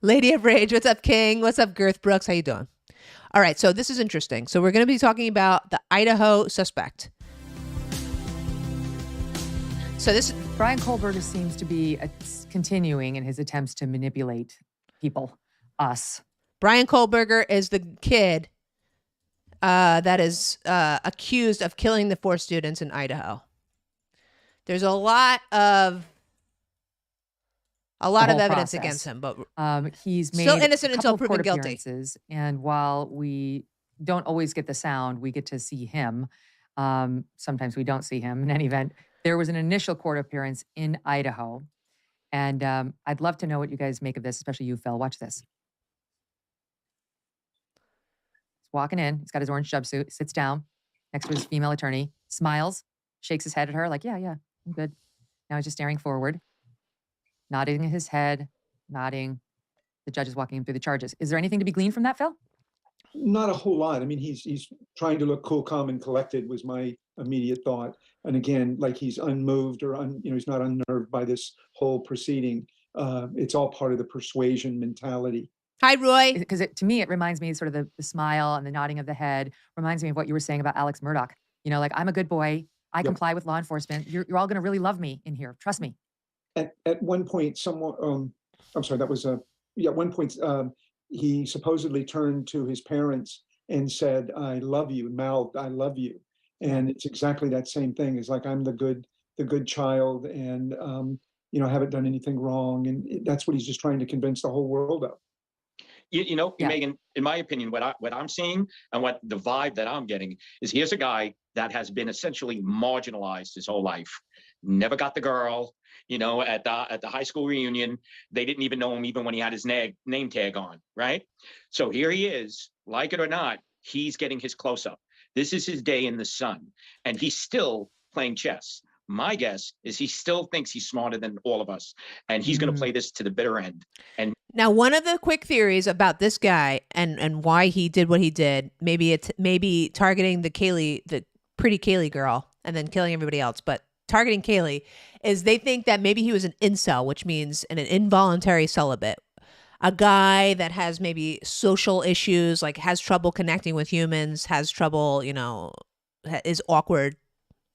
Lady of Rage, what's up, King? What's up, Girth Brooks? How you doing? All right, so this is interesting. So we're going to be talking about the Idaho suspect. So this Brian Kohlberger seems to be continuing in his attempts to manipulate people, us. Brian Kohlberger is the kid that is accused of killing the 4 students in Idaho. There's a lot of evidence against him, but he's made still innocent a couple until proven guilty. Appearances, and while we don't always get the sound, we get to see him. Sometimes we don't see him. In any event, there was an initial court appearance in Idaho, and I'd love to know what you guys make of this, especially you, Phil. Watch this. He's walking in. He's got his orange jumpsuit. Sits down next to his female attorney. Smiles. Shakes his head at her like, yeah, I'm good. Now he's just staring forward. Nodding his head, nodding. The judge is walking him through the charges. Is there anything to be gleaned from that, Phil? Not a whole lot. I mean, he's trying to look cool, calm, and collected was my immediate thought. And again, like he's unmoved or he's not unnerved by this whole proceeding. It's all part of the persuasion mentality. Hi, Roy. Because to me, it reminds me sort of the smile and the nodding of the head reminds me of what you were saying about Alex Murdaugh. You know, like, I'm a good boy. I comply with law enforcement. You're all going to really love me in here. Trust me. At one point, someone, I'm sorry, that was at one point, he supposedly turned to his parents and said, "I love you," mouthed, "I love you." And it's exactly that same thing. It's like, I'm the good child, and I haven't done anything wrong. And that's what he's just trying to convince the whole world of. Megan, in my opinion, what I'm seeing and what the vibe that I'm getting is, here's a guy that has been essentially marginalized his whole life. Never got the girl, at the high school reunion. They didn't even know him even when he had his name tag on, right? So here he is, like it or not, he's getting his close up. This is his day in the sun, and he's still playing chess. My guess is he still thinks he's smarter than all of us, and he's going to play this to the bitter end. And now, one of the quick theories about this guy and why he did what he did, maybe targeting the pretty Kaylee girl and then killing everybody else, but targeting Kaylee, is they think that maybe he was an incel, which means an involuntary celibate. A guy that has maybe social issues, like has trouble connecting with humans, has trouble, is awkward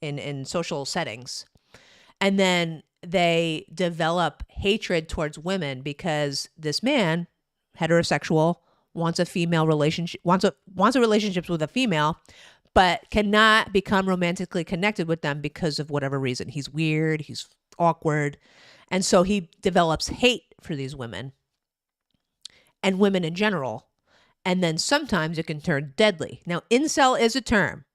in social settings. And then they develop hatred towards women because this man, heterosexual, wants a female relationship, wants a relationship with a female, but cannot become romantically connected with them because of whatever reason. He's weird, he's awkward. And so he develops hate for these women and women in general. And then sometimes it can turn deadly. Now, incel is a term,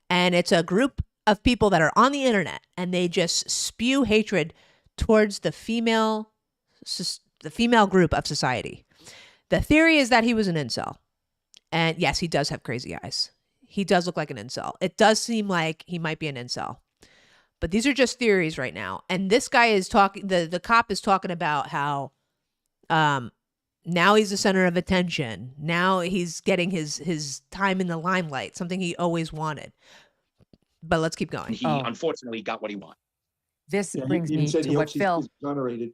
and it's a group of people that are on the internet, and they just spew hatred towards the female group of society. The theory is that he was an incel. And yes, he does have crazy eyes. He does look like an incel. It does seem like he might be an incel. But these are just theories right now. And this guy is talking, the cop is talking about how now he's the center of attention. Now he's getting his time in the limelight, something he always wanted. But let's keep going. He unfortunately got what he wanted. This brings me to what Phil. Exonerated.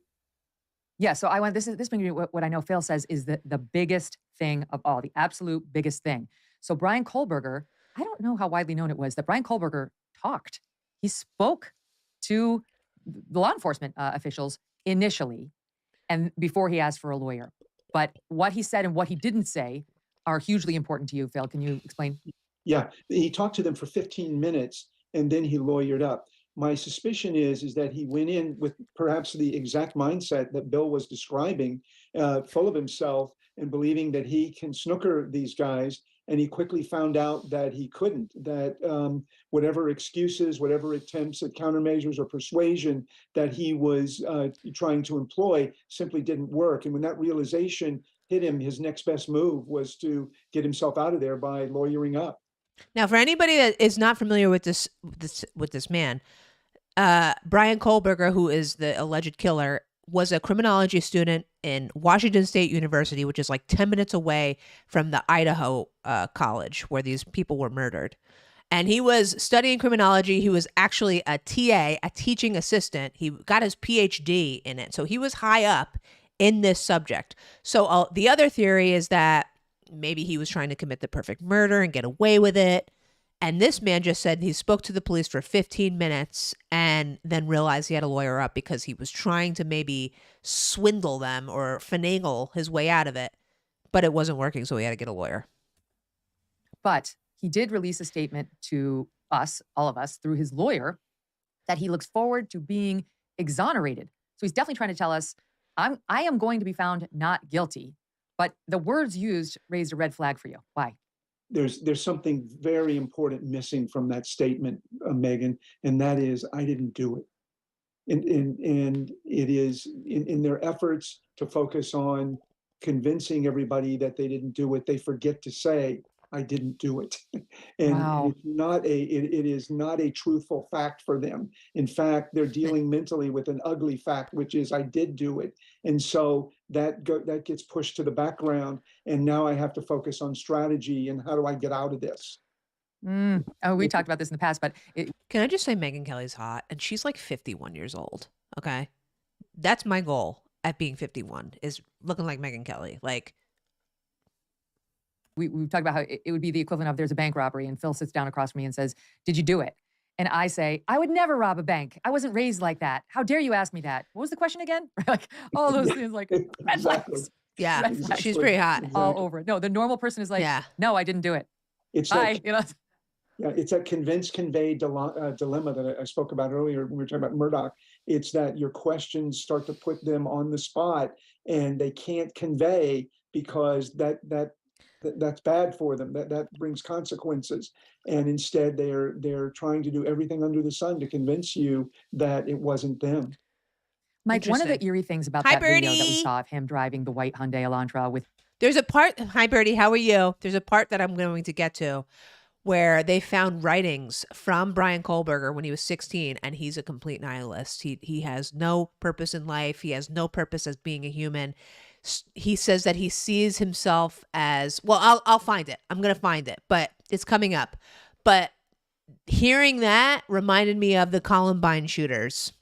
Yeah, so this brings me to what I know Phil says is the biggest thing of all, the absolute biggest thing. So Brian Kohlberger, I don't know how widely known it was that Brian Kohlberger talked. He spoke to the law enforcement officials initially, and before he asked for a lawyer. But what he said and what he didn't say are hugely important to you, Phil. Can you explain? Yeah, he talked to them for 15 minutes, and then he lawyered up. My suspicion is that he went in with perhaps the exact mindset that Bill was describing, full of himself and believing that he can snooker these guys. And he quickly found out that he couldn't, that whatever excuses, whatever attempts at countermeasures or persuasion that he was trying to employ simply didn't work. And when that realization hit him, his next best move was to get himself out of there by lawyering up. Now, for anybody that is not familiar with this man, Brian Kohlberger, who is the alleged killer, was a criminology student in Washington State University, which is like 10 minutes away from the Idaho college where these people were murdered. And he was studying criminology. He was actually a TA, a teaching assistant. He got his PhD in it. So he was high up in this subject. So the other theory is that maybe he was trying to commit the perfect murder and get away with it. And this man just said he spoke to the police for 15 minutes and then realized he had a lawyer up because he was trying to maybe swindle them or finagle his way out of it. But it wasn't working, so he had to get a lawyer. But he did release a statement to us, all of us, through his lawyer, that he looks forward to being exonerated. So he's definitely trying to tell us, I am going to be found not guilty. But the words used raised a red flag for you. Why? There's something very important missing from that statement, Megan, and that is, I didn't do it. And it is in their efforts to focus on convincing everybody that they didn't do it, they forget to say I didn't do it. And Wow. it is not a truthful fact for them. In fact, they're dealing mentally with an ugly fact, which is I did do it. And so that gets pushed to the background. And now I have to focus on strategy and how do I get out of this? Oh, we talked about this in the past, but Can I just say Megyn Kelly's hot? And she's like 51 years old. Okay. That's my goal at being 51 is looking like Megyn Kelly. Like, we've talked about how it would be the equivalent of there's a bank robbery and Phil sits down across from me and says, "Did you do it?" And I say, "I would never rob a bank. I wasn't raised like that. How dare you ask me that? What was the question again?" Like all those things, like red flags. yeah, Red flags. she's pretty hot. All over it. No, the normal person is like, Yeah. "No, I didn't do it." It's Bye. like, You know. yeah, it's that convince-convey dilemma that I spoke about earlier when we were talking about Murdoch. It's that your questions start to put them on the spot, and they can't convey because that's bad for them. That brings consequences, and instead they're trying to do everything under the sun to convince you that it wasn't them. Mike, one of the Interesting. eerie things about Hi, that video that we Birdie. saw of him driving the white Hyundai Elantra with There's a part, hi Birdie, how are you? There's a part that I'm going to get to where they found writings from Brian Kohlberger when he was 16, and he's a complete nihilist. He has no purpose in life. He has no purpose as being a human. He says that he sees himself as, well, I'll find it. I'm going to find it, but it's coming up. But hearing that reminded me of the Columbine shooters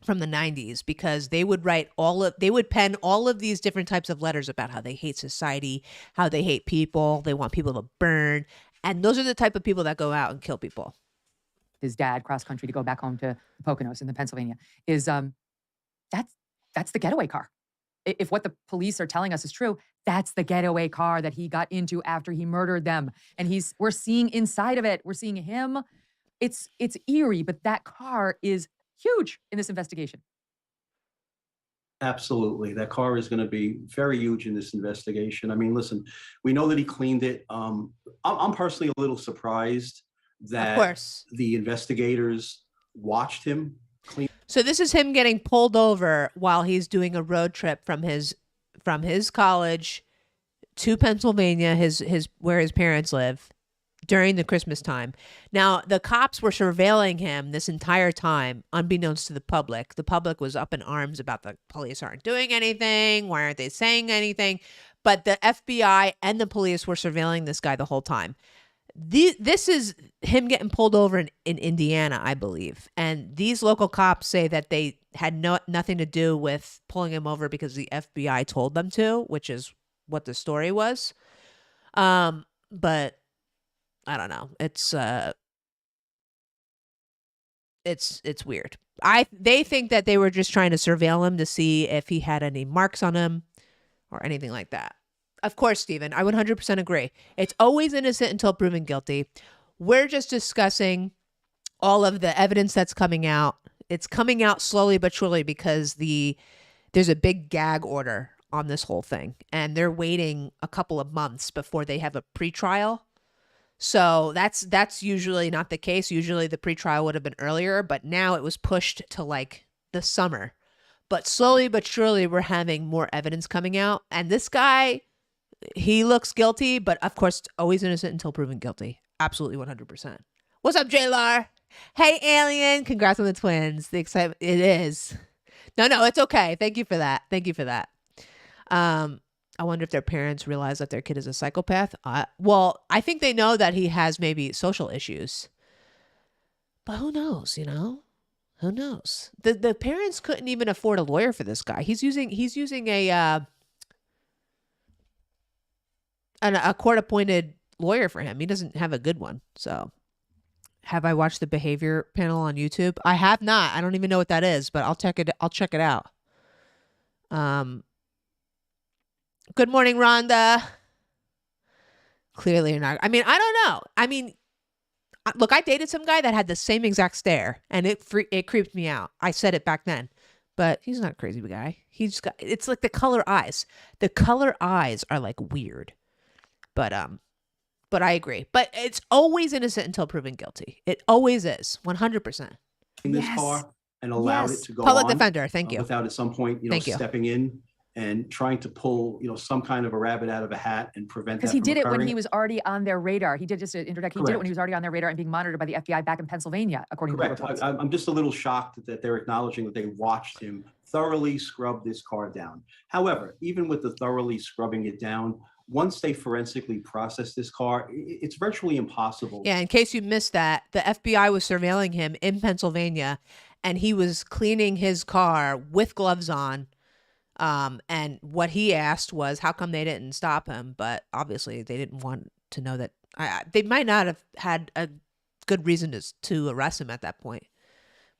from the 90s, because they would pen all of these different types of letters about how they hate society, how they hate people, they want people to burn. And those are the type of people that go out and kill people. his dad cross country to go back home to the Poconos in the Pennsylvania, is that's the getaway car. If what the police are telling us is true, that's the getaway car that he got into after he murdered them. And we're seeing inside of it. We're seeing him. It's eerie, but that car is huge in this investigation. Absolutely. That car is going to be very huge in this investigation. I mean, listen, we know that he cleaned it. I'm personally a little surprised that the investigators watched him clean. So this is him getting pulled over while he's doing a road trip from his college to Pennsylvania, where his parents live, during the Christmas time. Now, the cops were surveilling him this entire time, unbeknownst to the public. The public was up in arms about the police aren't doing anything. Why aren't they saying anything? But the FBI and the police were surveilling this guy the whole time. This is him getting pulled over in Indiana, I believe. And these local cops say that they had nothing to do with pulling him over because the FBI told them to, which is what the story was. But I don't know. It's weird. They think that they were just trying to surveil him to see if he had any marks on him or anything like that. Of course, Stephen, I 100% agree. It's always innocent until proven guilty. We're just discussing all of the evidence that's coming out. It's coming out slowly but surely because there's a big gag order on this whole thing, and they're waiting a couple of months before they have a pretrial. So that's usually not the case. Usually the pretrial would have been earlier, but now it was pushed to like the summer. But slowly but surely we're having more evidence coming out. And this guy, he looks guilty, but of course always innocent until proven guilty. Absolutely 100%. What's up, J-Lar? Hey, Alien. Congrats on the twins. The excitement. It is. No, it's okay. Thank you for that. I wonder if their parents realize that their kid is a psychopath. Well, I think they know that he has maybe social issues. But who knows, Who knows? The parents couldn't even afford a lawyer for this guy. He's using a court-appointed lawyer for him. He doesn't have a good one. So, have I watched the behavior panel on YouTube? I have not. I don't even know what that is, but I'll check it out. Good morning, Rhonda. Clearly you're not. I mean, I don't know. I mean, look, I dated some guy that had the same exact stare, and it creeped me out. I said it back then, but he's not a crazy guy. He's got, it's like the color eyes. The color eyes are like weird. But I agree. But it's always innocent until proven guilty. It always is. 100%. In this car and allowed it to go Public on, defender. Thank you. without at some point, Thank you. stepping in and trying to pull, some kind of a rabbit out of a hat and prevent that Because he from did it when occurring. he was already on their radar. He did, just to interject, he did it when he was already on their radar and being monitored by the FBI back in Pennsylvania, according to the Correct. reports. I'm just a little shocked that they're acknowledging that they watched him thoroughly scrub this car down. However, even with the thoroughly scrubbing it down, once they forensically process this car, it's virtually impossible. Yeah, in case you missed that, the FBI was surveilling him in Pennsylvania, and he was cleaning his car with gloves on. And what he asked was, how come they didn't stop him? But obviously, they didn't want to know that. They might not have had a good reason to arrest him at that point.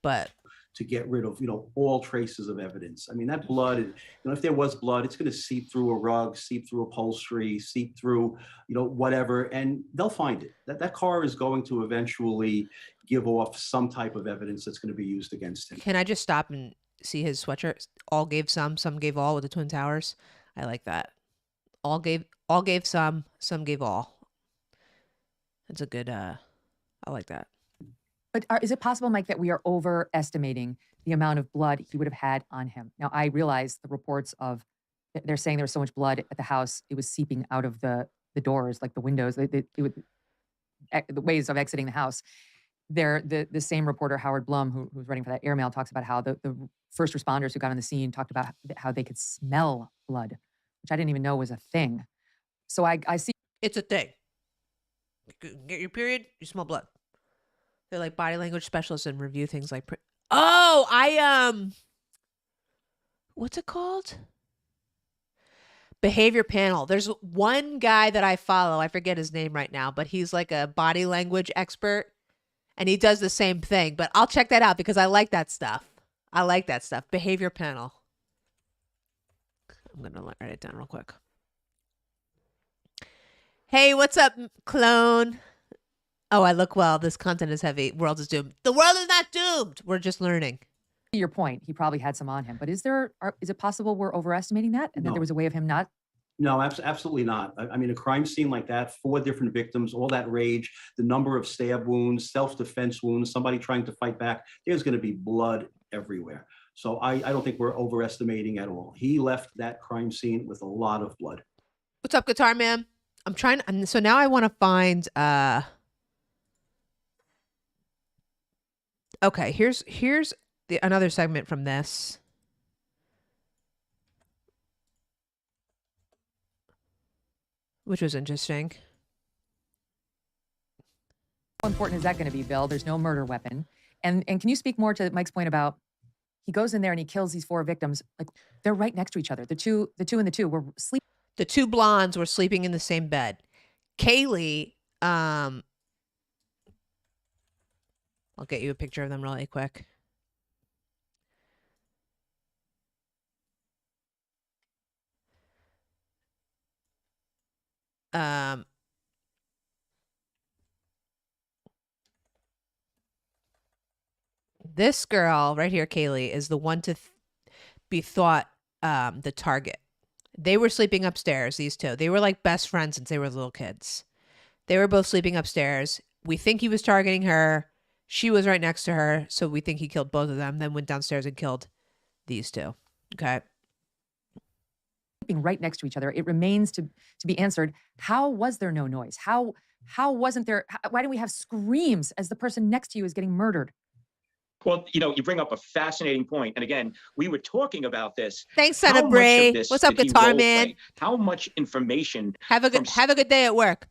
But to get rid of, all traces of evidence. I mean, that blood, if there was blood, it's going to seep through a rug, seep through upholstery, seep through, whatever, and they'll find it. That car is going to eventually give off some type of evidence that's going to be used against him. Can I just stop and see his sweatshirt? All gave some gave all with the Twin Towers. I like that. All gave some gave all. That's a good, I like that. But is it possible, Mike, that we are overestimating the amount of blood he would have had on him? Now, I realize the reports of, they're saying there was so much blood at the house, it was seeping out of the doors, like the windows, the ways of exiting the house. The same reporter, Howard Blum, who was writing for that airmail, talks about how the first responders who got on the scene talked about how they could smell blood, which I didn't even know was a thing. So I see. It's a thing. Get your period, you smell blood. They're like body language specialists and review things like, what's it called? Behavior panel. There's one guy that I follow. I forget his name right now, but he's like a body language expert and he does the same thing, but I'll check that out because I like that stuff. Behavior panel. I'm going to write it down real quick. Hey, what's up, clone? Oh, I look well. This content is heavy. World is doomed. The world is not doomed. We're just learning. To your point, he probably had some on him. But is it possible we're overestimating that? And that No. there was a way of him not? No, absolutely not. I mean, a crime scene like that, 4 different victims, all that rage, the number of stab wounds, self-defense wounds, somebody trying to fight back, there's going to be blood everywhere. So I don't think we're overestimating at all. He left that crime scene with a lot of blood. What's up, Guitar Man? So now I want to find, okay, here's another segment from this. Which was interesting. How important is that going to be, Bill? There's no murder weapon. And can you speak more to Mike's point about he goes in there and he kills these 4 victims? Like, they're right next to each other. The two were sleeping. The 2 blondes were sleeping in the same bed. Kaylee, I'll get you a picture of them really quick. This girl right here, Kaylee, is the one to be thought the target. They were sleeping upstairs, these 2. They were like best friends since they were little kids. They were both sleeping upstairs. We think he was targeting her. She was right next to her, so we think he killed both of them, then went downstairs and killed these 2. Okay. Sleeping right next to each other. It remains to be answered. How was there no noise? How wasn't there? Why didn't we have screams as the person next to you is getting murdered? Well, you bring up a fascinating point. And again, we were talking about this. Thanks, Son of Bray. What's up, Guitar Man? How much information? Have a good day at work.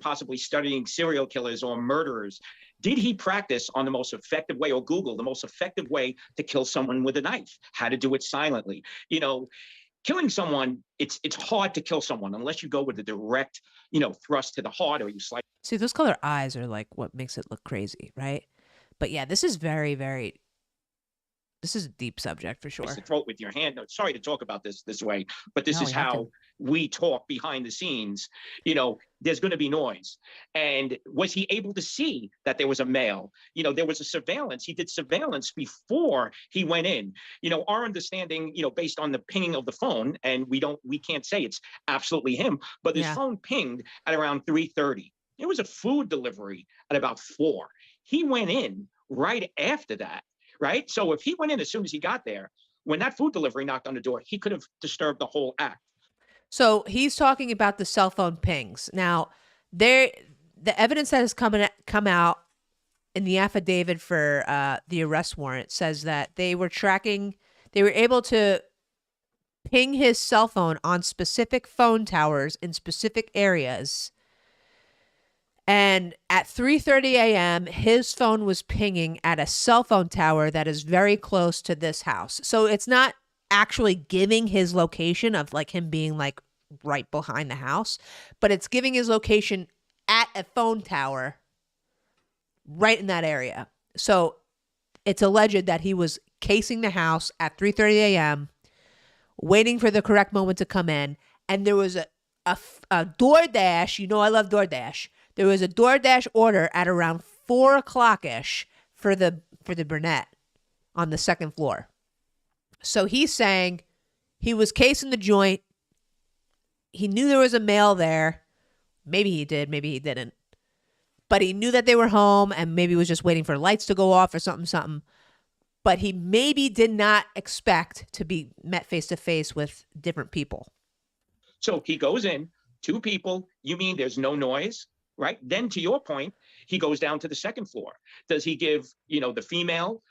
Possibly studying serial killers or murderers. Did he practice on the most effective way, or Google the most effective way to kill someone with a knife? How to do it silently? Killing someone, it's hard to kill someone unless you go with a direct, thrust to the heart, or you slice. See, those color eyes are like what makes it look crazy, right? But yeah, this is very, very, this is a deep subject for sure. The throat with your hand. No, sorry to talk about this way, but this is how we talk behind the scenes. There's going to be noise. And was he able to see that there was a male? There was a surveillance. He did surveillance before he went in. Our understanding, based on the pinging of the phone, and we can't say it's absolutely him, but his phone pinged at around 3:30. It was a food delivery at about 4. He went in right after that, right? So if he went in as soon as he got there, when that food delivery knocked on the door, he could have disturbed the whole act. So he's talking about the cell phone pings. Now, the evidence that has come out in the affidavit for the arrest warrant says that they were able to ping his cell phone on specific phone towers in specific areas. And at 3:30 a.m., his phone was pinging at a cell phone tower that is very close to this house. So it's not actually giving his location of like him being like right behind the house, but it's giving his location at a phone tower right in that area. So it's alleged that he was casing the house at 3:30 a.m., waiting for the correct moment to come in. And there was a DoorDash. You know, I love DoorDash. There was a DoorDash order at around 4 o'clock-ish for the Burnett on the second floor. So he's saying he was casing the joint. He knew there was a male there. Maybe he did, maybe he didn't. But he knew that they were home and maybe was just waiting for lights to go off or something. But he maybe did not expect to be met face-to-face with different people. So he goes in, 2 people, you mean there's no noise, right? Then to your point, he goes down to the second floor. Does he give, the female,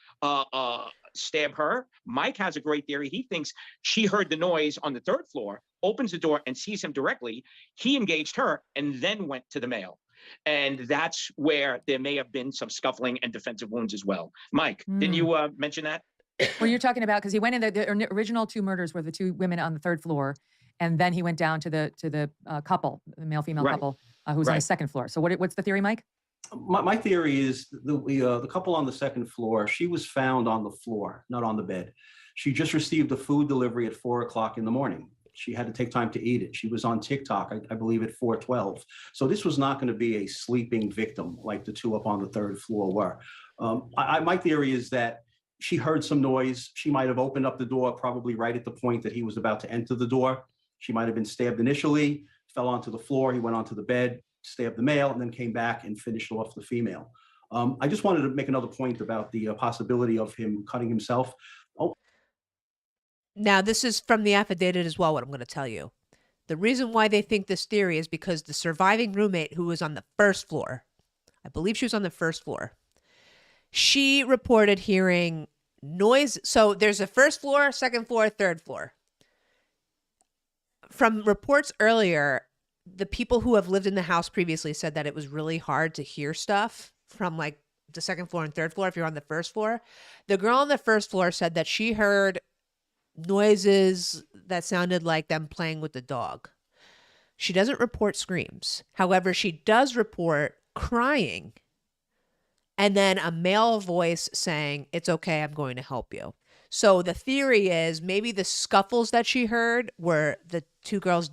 stab her? Mike has a great theory. He thinks she heard the noise on the 3rd floor, opens the door and sees him directly. He engaged her and then went to the male. And that's where there may have been some scuffling and defensive wounds as well. Mike, didn't you mention that? Well, you're talking about, because he went in, the original 2 murders were the 2 women on the 3rd floor. And then he went down to the couple, the male-female couple, who was on the 2nd floor. So what's the theory, Mike? My theory is the couple on the 2nd floor, she was found on the floor, not on the bed. She just received a food delivery at 4 o'clock in the morning. She had to take time to eat it. She was on TikTok, I believe, at 4:12. So this was not going to be a sleeping victim like the 2 up on the 3rd floor were. My theory is that she heard some noise. She might have opened up the door probably right at the point that he was about to enter the door. She might have been stabbed initially, fell onto the floor. He went onto the bed, stabbed the male, and then came back and finished off the female. I just wanted to make another point about the possibility of him cutting himself. Now, this is from the affidavit as well, what I'm going to tell you. The reason why they think this theory is because the surviving roommate who was on the 1st floor, I believe she was on the 1st floor, she reported hearing noise. So there's a 1st floor, 2nd floor, 3rd floor. From reports earlier, the people who have lived in the house previously said that it was really hard to hear stuff from like the 2nd floor and 3rd floor if you're on the 1st floor. The girl on the 1st floor said that she heard noises that sounded like them playing with the dog. She doesn't report screams. However, she does report crying and then a male voice saying, "It's okay, I'm going to help you." So the theory is maybe the scuffles that she heard were the 2 girls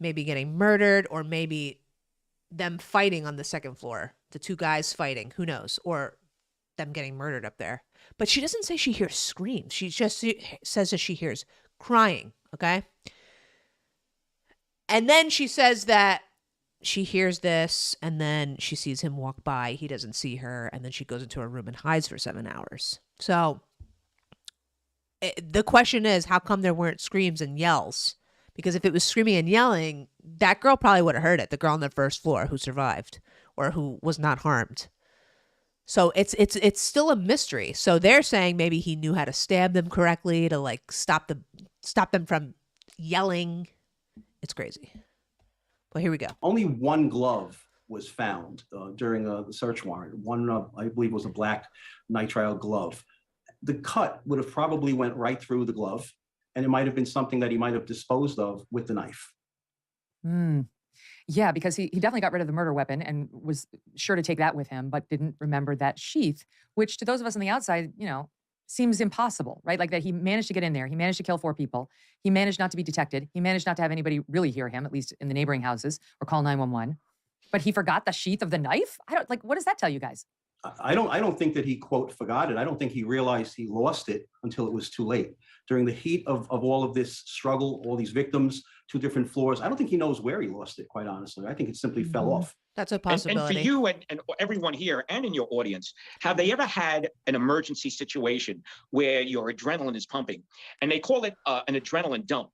maybe getting murdered, or maybe them fighting on the 2nd floor, the 2 guys fighting, who knows, or them getting murdered up there. But she doesn't say she hears screams. She just says that she hears crying, okay? And then she says that she hears this, and then she sees him walk by. He doesn't see her, and then she goes into her room and hides for 7 hours. So the question is, how come there weren't screams and yells? Because if it was screaming and yelling, that girl probably would have heard it, the girl on the 1st floor who survived or who was not harmed. So it's still a mystery. So they're saying maybe he knew how to stab them correctly to like stop them from yelling. It's crazy. Well, here we go. Only 1 glove was found during the search warrant. One, I believe, was a black nitrile glove. The cut would have probably went right through the glove, and it might have been something that he might have disposed of with the knife. Yeah, because he definitely got rid of the murder weapon and was sure to take that with him, but didn't remember that sheath, which to those of us on the outside, seems impossible, right? Like that he managed to get in there. He managed to kill 4 people. He managed not to be detected. He managed not to have anybody really hear him, at least in the neighboring houses, or call 911. But he forgot the sheath of the knife? What does that tell you guys? I don't think that he, quote, forgot it. I don't think he realized he lost it until it was too late. During the heat of all of this struggle, all these victims, 2 different floors, I don't think he knows where he lost it, quite honestly. I think it simply fell off. That's a And possibility. for you and everyone here and in your audience, have they ever had an emergency situation where your adrenaline is pumping? And they call it an adrenaline dump.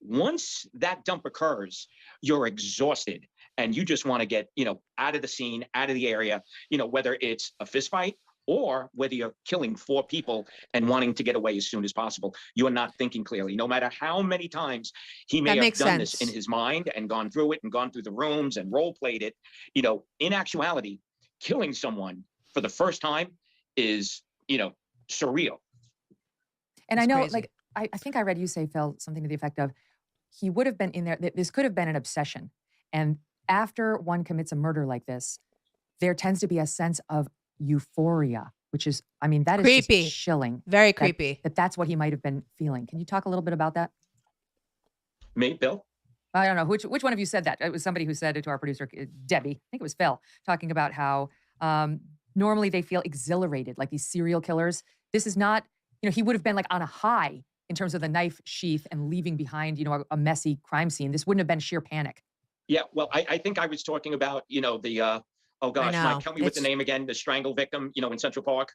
Once that dump occurs, you're exhausted and you just want to get, out of the scene, out of the area, whether it's a fist fight or whether you're killing 4 people and wanting to get away as soon as possible. You are not thinking clearly, no matter how many times he may have done this in his mind and gone through it and gone through the rooms and role played it. In actuality, killing someone for the first time is, surreal. And I know, crazy. like, I think I read you say, Phil, something to the effect of, he would have been in there. This could have been an obsession. And after one commits a murder like this, there tends to be a sense of euphoria, which is, I mean, that is Creepy. just chilling. Very creepy. That's what he might have been feeling. Can you talk a little bit about that? Me, Bill? I don't know. Which one of you said that? It was somebody who said it to our producer, Debbie. I think it was Phil, talking about how normally they feel exhilarated, like these serial killers. This is not, he would have been like on a high in terms of the knife sheath and leaving behind, a messy crime scene. This wouldn't have been sheer panic. Yeah, well, I think I was talking about, the, oh gosh, Mike, help me with the name again, the strangle victim, in Central Park.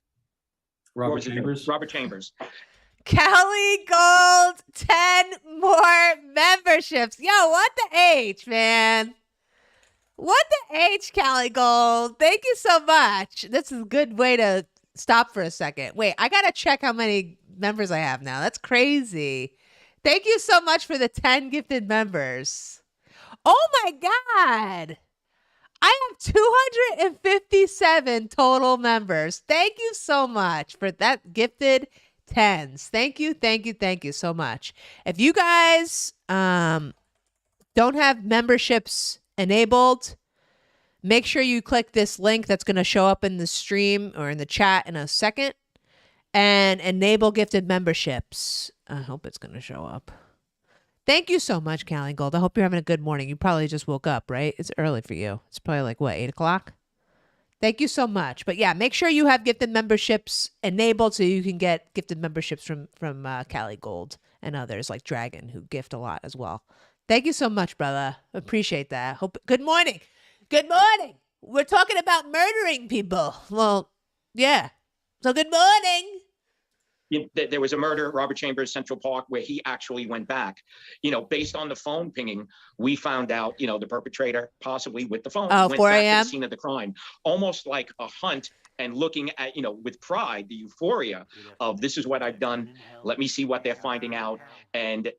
Robert Chambers. Robert Chambers. Kelly Gold, 10 more memberships. Yo, what the H, man? What the H, Kelly Gold? Thank you so much. This is a good way to stop for a second. Wait, I got to check how many members I have now. That's crazy. Thank you so much for the 10 gifted members. Oh my God. I have 257 total members. Thank you so much for that gifted 10s. Thank you so much. If you guys don't have memberships enabled, make sure you click this link that's going to show up in the stream or in the chat in a second and enable gifted memberships. I hope it's going to show up. Thank you so much, Callie Gold. I hope you're having a good morning. You probably just woke up, right? It's early for you. It's probably like, what, 8 o'clock? Thank you so much. But yeah, make sure you have gifted memberships enabled so you can get gifted memberships from Callie Gold and others like Dragon, who gift a lot as well. Thank you so much, brother. Appreciate that. Good morning. Good morning. We're talking about murdering people. Well, yeah. So good morning. There was a murder at Robert Chambers Central Park where he actually went back. Based on the phone pinging, we found out, the perpetrator possibly with the phone went 4 back to a.m. the scene of the crime, almost like a hunt and looking at, with pride, the euphoria of this is what I've done. Let me see what they're finding out and,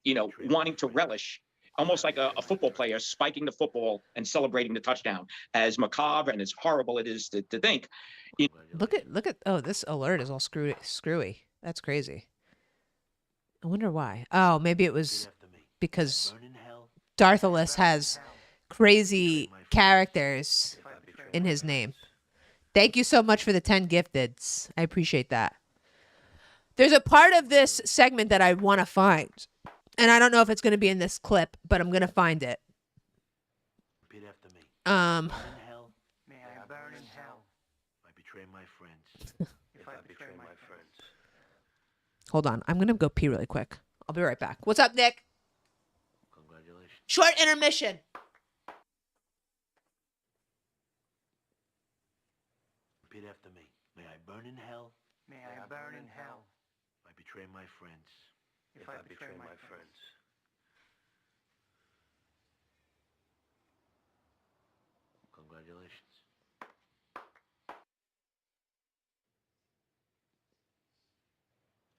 wanting to relish. Almost like a football player spiking the football and celebrating the touchdown. As macabre and as horrible it is to think. Look at, oh, this alert is all screwy. That's crazy. I wonder why. Oh, maybe it was because Darthalis has crazy characters in his name. Thank you so much for the 10 gifteds. I appreciate that. There's a part of this segment that I want to find. And I don't know if it's going to be in this clip, but I'm going to find it. Repeat after me. May I burn in hell. If I betray my friends. If I betray my friends. Hold on. I'm going to go pee really quick. I'll be right back. What's up, Nick? Congratulations. Short intermission. Repeat after me. May I burn in hell. May I burn in hell. If I betray my friends. If I betray my friends. Congratulations.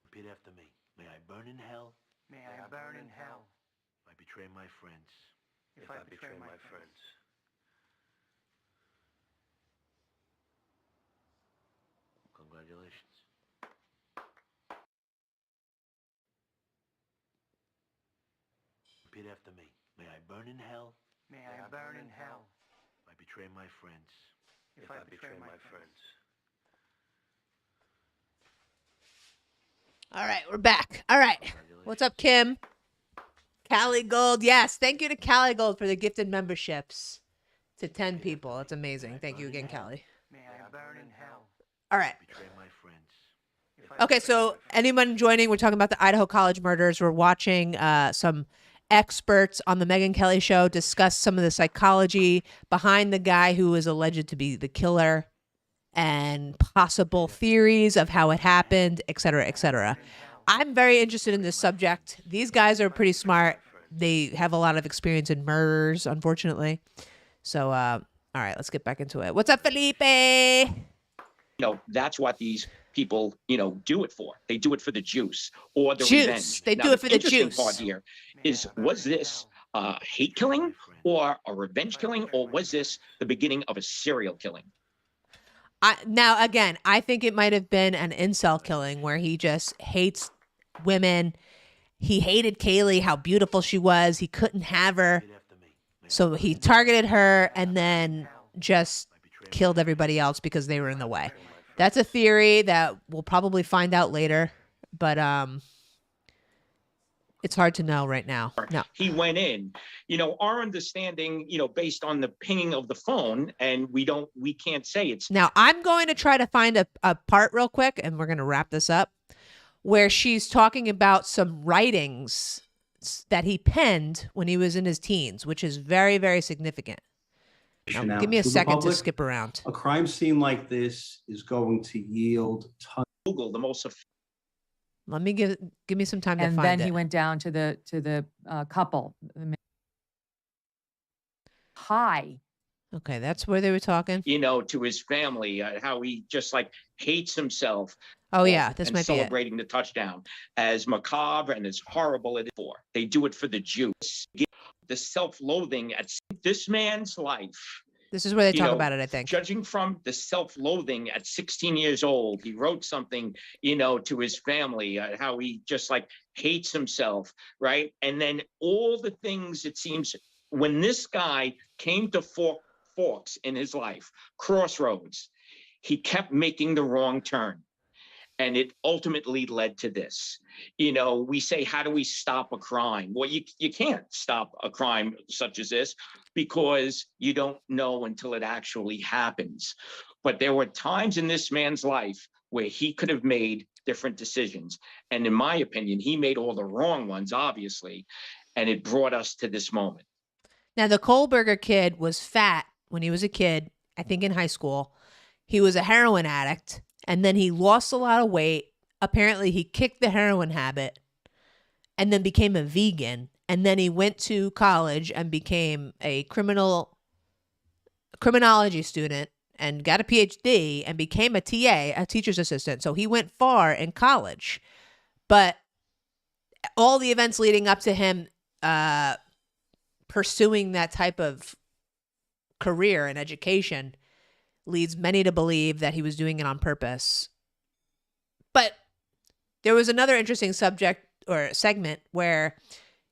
Repeat after me. May I burn in hell. May I burn in hell. If I betray my friends. If I betray my friends. Congratulations. Repeat after me. May I burn in hell. May I burn in hell. If I betray my friends. If I betray my friends. All right, we're back. All right. What's up, Kim? Callie Gold. Yes, thank you to Callie Gold for the gifted memberships to 10 people. That's amazing. Thank you again, Callie. May I burn in hell. All right. Okay, so anyone joining, we're talking about the Idaho College murders. We're watching some experts on the Megyn Kelly show discuss some of the psychology behind the guy who is alleged to be the killer and possible theories of how it happened, et cetera, et cetera. I'm very interested in this subject. These guys are pretty smart. They have a lot of experience in murders, unfortunately. So, all right, let's get back into it. What's up, Felipe? That's what these people, do it for. They do it for the juice or the Juice. revenge. They Now, do it for the interesting juice. part here is, was this hate killing or a revenge killing, or was this the beginning of a serial killing? Now, again, I think it might have been an incel killing where he just hates women. He hated Kaylee, how beautiful she was. He couldn't have her. So he targeted her and then just killed everybody else because they were in the way. That's a theory that we'll probably find out later, but it's hard to know right now. No. He went in. Our understanding, based on the pinging of the phone, and we can't say it's. Now, I'm going to try to find a part real quick, and we're going to wrap this up, where she's talking about some writings that he penned when he was in his teens, which is very, very significant. Now, give me a second to skip around. A crime scene like this is going to yield tons. Google the most. Let me give me some time to find it. And then he went down to the couple. Hi. Okay, that's where they were talking. To his family, how he just hates himself. Oh yeah, this and might be it. Celebrating the touchdown, as macabre and as horrible it is for. They do it for the juice. The self-loathing at this man's life. This is where they talk about it, I think. Judging from the self-loathing at 16 years old, he wrote something, to his family, how he just hates himself, right? And then all the things, it seems, when this guy came to forks in his life, crossroads, he kept making the wrong turn. And it ultimately led to this. We say, how do we stop a crime? Well, you can't stop a crime such as this because you don't know until it actually happens. But there were times in this man's life where he could have made different decisions. And in my opinion, he made all the wrong ones, obviously. And it brought us to this moment. Now, the Kohlberger kid was fat when he was a kid, I think in high school. He was a heroin addict. And then he lost a lot of weight. Apparently, he kicked the heroin habit and then became a vegan. And then he went to college and became a criminology student and got a PhD and became a TA, a teacher's assistant. So he went far in college. But all the events leading up to him pursuing that type of career and education leads many to believe that he was doing it on purpose. But there was another interesting subject or segment where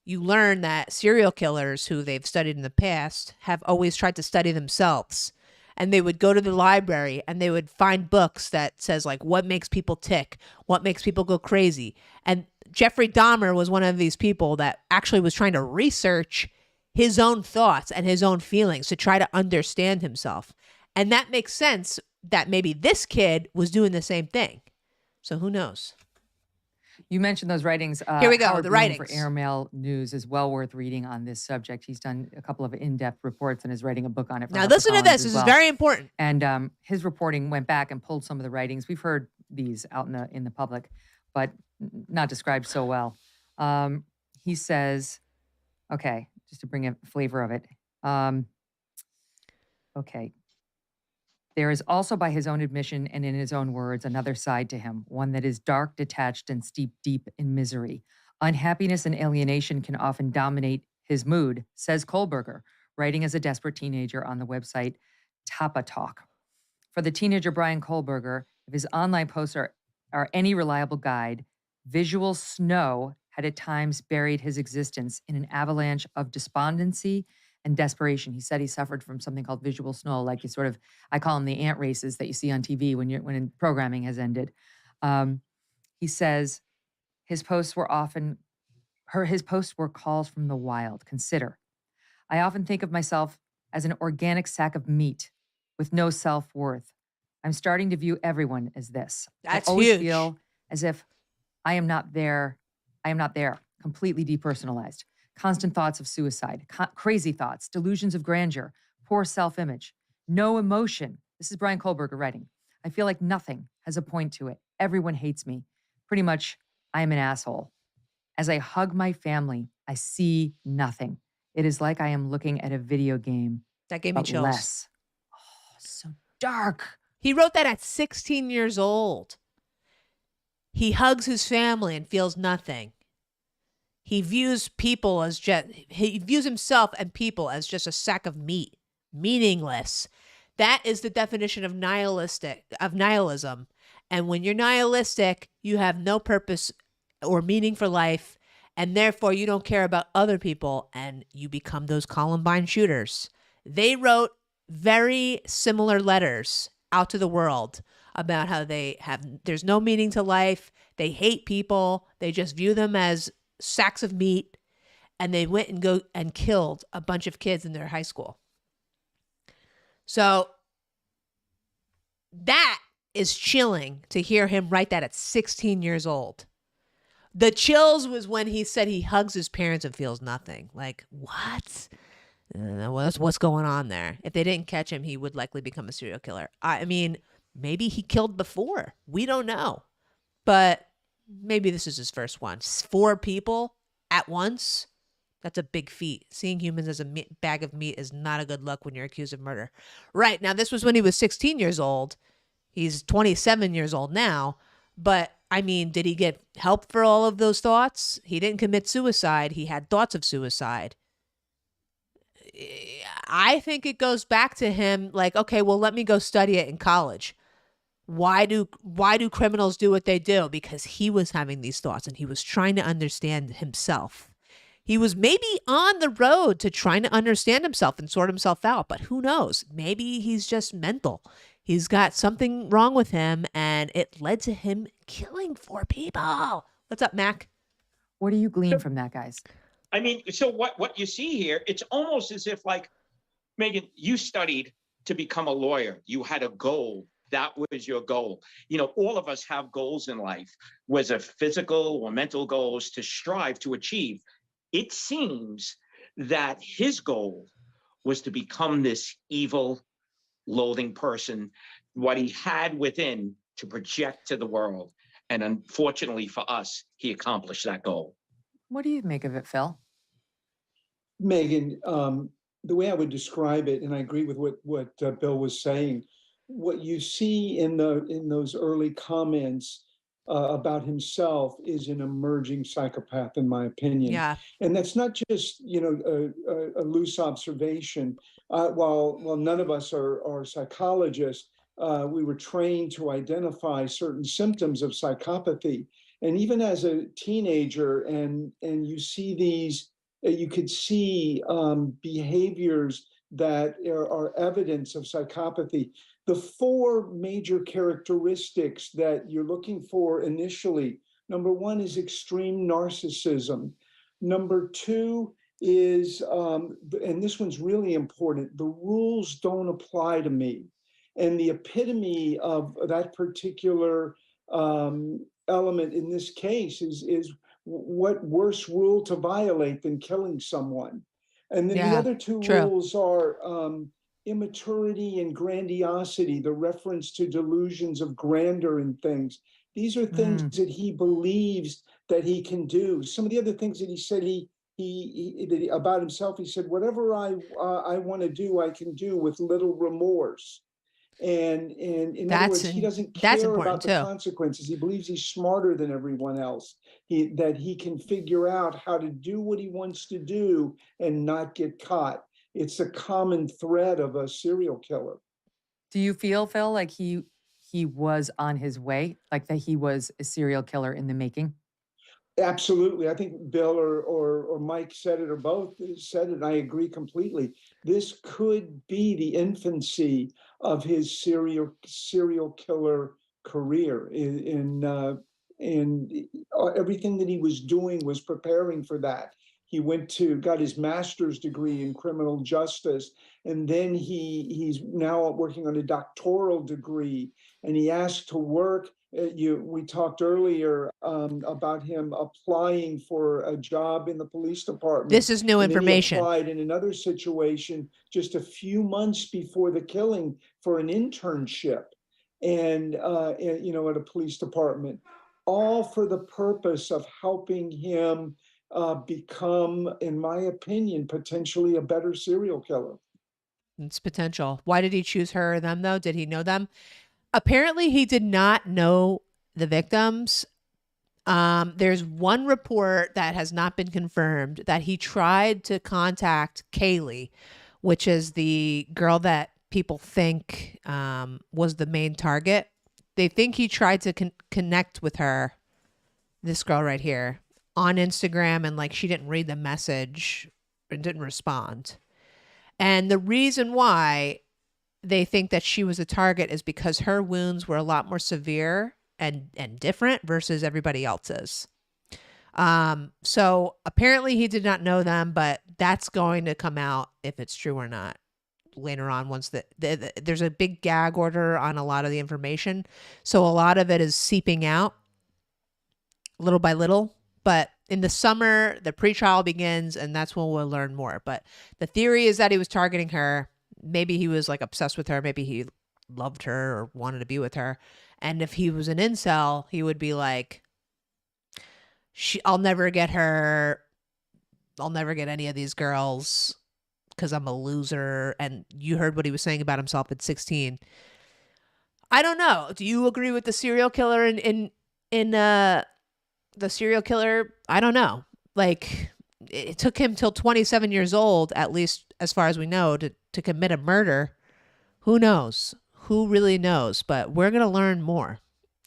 you learn that serial killers who they've studied in the past have always tried to study themselves. And they would go to the library and they would find books that says what makes people tick, what makes people go crazy. And Jeffrey Dahmer was one of these people that actually was trying to research his own thoughts and his own feelings to try to understand himself. And that makes sense that maybe this kid was doing the same thing. So who knows? You mentioned those writings. Here we go, Howard the Bloom writings. for Airmail News is well worth reading on this subject. He's done a couple of in-depth reports and is writing a book on it. Now listen to this. This is very important. And his reporting went back and pulled some of the writings. We've heard these out in the public, but not described so well. He says, okay, just to bring a flavor of it. Okay. There is also, by his own admission and in his own words, another side to him, one that is dark, detached, and steeped deep in misery. Unhappiness and alienation can often dominate his mood, says Kohlberger, writing as a desperate teenager on the website Tapa Talk. For the teenager Brian Kohlberger, if his online posts are any reliable guide, visual snow had at times buried his existence in an avalanche of despondency and desperation. He said he suffered from something called visual snow, like I call them the ant races that you see on TV when programming has ended. He says his posts were calls from the wild. Consider, I often think of myself as an organic sack of meat with no self-worth. I'm starting to view everyone as this. That's I always huge. feel as if I am not there. I am not there. Completely depersonalized. Constant thoughts of suicide, crazy thoughts, delusions of grandeur, poor self-image, no emotion. This is Brian Kohlberger writing. I feel like nothing has a point to it. Everyone hates me. Pretty much, I am an asshole. As I hug my family, I see nothing. It is like I am looking at a video game. That gave me but chills. less. Oh, so dark. He wrote that at 16 years old. He hugs his family and feels nothing. He views he views himself and people as just a sack of meat, meaningless. That is the definition of nihilism. And when you're nihilistic, you have no purpose or meaning for life, and therefore you don't care about other people, and you become those Columbine shooters. They wrote very similar letters out to the world about how there's no meaning to life. They hate people. They just view them as sacks of meat, and they went and killed a bunch of kids in their high school. So that is chilling to hear him write that at 16 years old. The chills was when he said he hugs his parents and feels nothing. Like, what? What's going on there? If they didn't catch him, he would likely become a serial killer. I mean, maybe he killed before. We don't know. But maybe this is his first one. 4 people at once, that's a big feat. Seeing humans as a bag of meat is not a good look when you're accused of murder. Right, now this was when he was 16 years old. He's 27 years old now. But, I mean, did he get help for all of those thoughts? He didn't commit suicide. He had thoughts of suicide. I think it goes back to him like, okay, well, let me go study it in college. Why do criminals do what they do? Because he was having these thoughts and he was trying to understand himself. He was maybe on the road to trying to understand himself and sort himself out, but who knows? Maybe he's just mental. He's got something wrong with him, and it led to him killing 4 people. What's up, Mac? What do you glean from that, guys? I mean, so what you see here, it's almost as if, like, Megan, you studied to become a lawyer. You had a goal. That was your goal. You know, all of us have goals in life, whether physical or mental goals to strive to achieve. It seems that his goal was to become this evil, loathing person, what he had within to project to the world. And unfortunately for us, he accomplished that goal. What do you make of it, Phil? Megan, the way I would describe it, and I agree with what Bill was saying, what you see in those early comments about himself is an emerging psychopath, in my opinion. Yeah. And that's not just, a loose observation. While none of us are psychologists, we were trained to identify certain symptoms of psychopathy. And even as a teenager, and you see these, you could see behaviors that are evidence of psychopathy. The 4 major characteristics that you're looking for initially, number 1 is extreme narcissism. Number 2 is, and this one's really important, the rules don't apply to me. And the epitome of that particular element in this case is what worse rule to violate than killing someone. And then the other 2 rules are immaturity and grandiosity, the reference to delusions of grandeur and things. These are things that he believes that he can do. Some of the other things that he said about himself, he said, whatever I want to do, I can do with little remorse. And in other words, he doesn't care about the consequences. He believes he's smarter than everyone else. That he can figure out how to do what he wants to do and not get caught. It's a common thread of a serial killer. Do you feel, Phil, like he was on his way, like that he was a serial killer in the making? Absolutely. I think Bill or Mike said it, or both said it, and I agree completely. This could be the infancy of his serial killer career. And everything that he was doing was preparing for that. He got his master's degree in criminal justice, and then he's now working on a doctoral degree. And he asked to work. We talked earlier about him applying for a job in the police department. This is new and information. Then he applied in another situation just a few months before the killing for an internship, and at a police department, all for the purpose of helping him become, in my opinion, potentially a better serial killer. It's potential. Why did he choose her or them, though? Did he know them? Apparently, he did not know the victims. There's one report that has not been confirmed that he tried to contact Kaylee, which is the girl that people think was the main target. They think he tried to connect with her, this girl right here, on Instagram, and like she didn't read the message and didn't respond. And the reason why they think that she was a target is because her wounds were a lot more severe and different versus everybody else's. So apparently he did not know them, but that's going to come out if it's true or not later on. Once there's a big gag order on a lot of the information, so a lot of it is seeping out little by little. But in the summer, the pretrial begins, and that's when we'll learn more. But the theory is that he was targeting her. Maybe he was like obsessed with her. Maybe he loved her or wanted to be with her. And if he was an incel, he would be like, I'll never get her. I'll never get any of these girls because I'm a loser. And you heard what he was saying about himself at 16. I don't know. Do you agree with the serial killer in the serial killer? I don't know. Like, it took him till 27 years old, at least as far as we know, to commit a murder. Who knows? Who really knows? But we're going to learn more.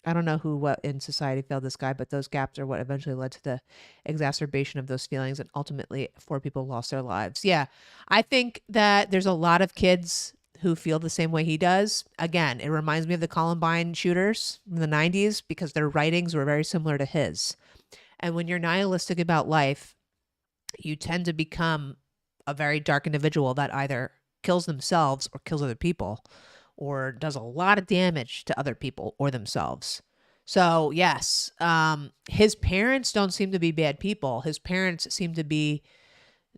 I don't know what in society failed this guy, but those gaps are what eventually led to the exacerbation of those feelings. And ultimately 4 people lost their lives. Yeah. I think that there's a lot of kids who feel the same way he does. Again, it reminds me of the Columbine shooters in the 90s because their writings were very similar to his. And when you're nihilistic about life, you tend to become a very dark individual that either kills themselves or kills other people or does a lot of damage to other people or themselves. So yes, his parents don't seem to be bad people. His parents seem to be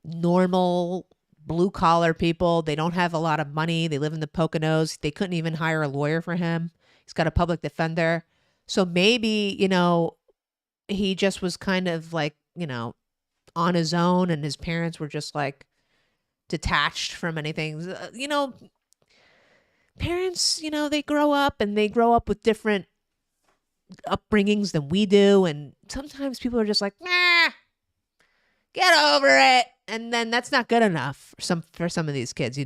normal, blue collar people. They don't have a lot of money. They live in the Poconos. They couldn't even hire a lawyer for him. He's got a public defender. So maybe, he just was kind of like, on his own, and his parents were just like detached from anything. Parents, they grow up with different upbringings than we do. And sometimes people are just like, nah, get over it. And then that's not good enough for some of these kids,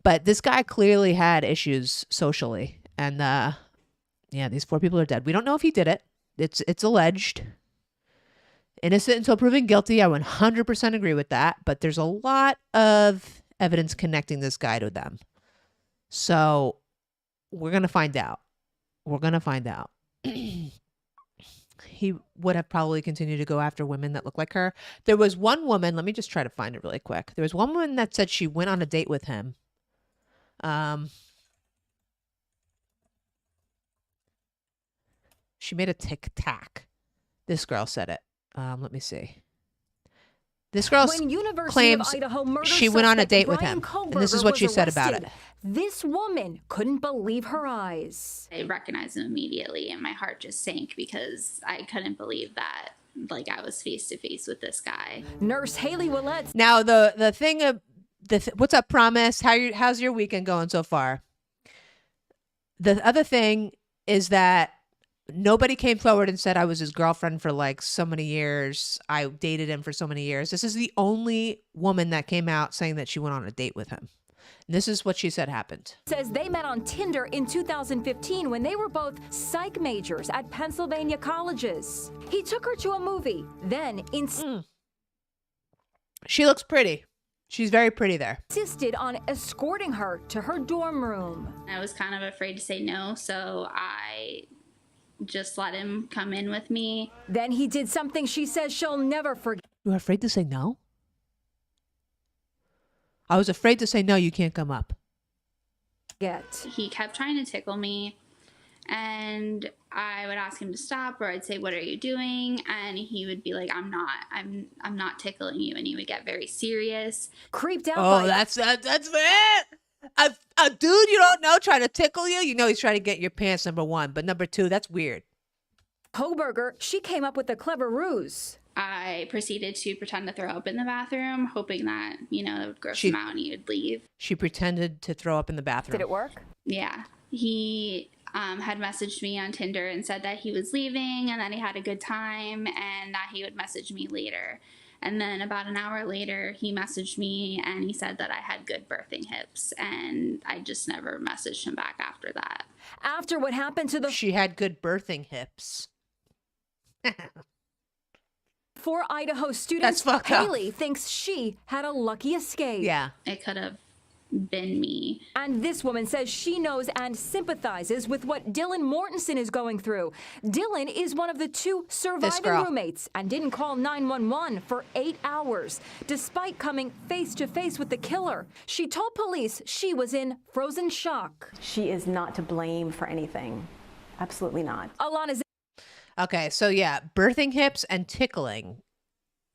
But this guy clearly had issues socially. And these 4 people are dead. We don't know if he did it. It's alleged. Innocent until proven guilty. I 100% agree with that. But there's a lot of evidence connecting this guy to them. So we're going to find out. He would have probably continued to go after women that look like her. There was one woman, let me just try to find it really quick. There was one woman that said she went on a date with him. She made a tic-tac. This girl said it. Let me see. This girl claims she went on a date with him. And this is what she said about it. This woman couldn't believe her eyes. I recognized him immediately, and my heart just sank because I couldn't believe that, I was face to face with this guy. Nurse Haley Willett. Now, the thing of what's up, Promise? How's your weekend going so far? The other thing is that nobody came forward and said I was his girlfriend for so many years. I dated him for so many years. This is the only woman that came out saying that she went on a date with him. And this is what she said happened. Says they met on Tinder in 2015 when they were both psych majors at Pennsylvania colleges. He took her to a movie. Then She looks pretty. She's very pretty there. Insisted on escorting her to her dorm room. I was kind of afraid to say no, so I just let him come in with me. Then he did something she says she'll never forget. You were afraid to say no? I was afraid to say no, you can't come up. He kept trying to tickle me, and I would ask him to stop, or I'd say, "What are you doing?" And he would be like, I'm not tickling you," and he would get very serious. Creeped out Oh, that's it. A dude you don't know trying to tickle you, you know he's trying to get your pants, number one. But number two, that's weird. Hoberger, she came up with a clever ruse. I proceeded to pretend to throw up in the bathroom, hoping that, it would gross him out and he would leave. She pretended to throw up in the bathroom. Did it work? Yeah. He had messaged me on Tinder and said that he was leaving and that he had a good time and that he would message me later. And then about an hour later, he messaged me and he said that I had good birthing hips. And I just never messaged him back after that. After what happened to the... She had good birthing hips. 4 Idaho students, Haley thinks she had a lucky escape. Yeah. It could have been me. And this woman says she knows and sympathizes with what Dylan Mortensen is going through. Dylan is one of the 2 surviving roommates and didn't call 911 for 8 hours, despite coming face to face with the killer. She told police she was in frozen shock. She is not to blame for anything. Absolutely not. Alana. Okay, so yeah, birthing hips and tickling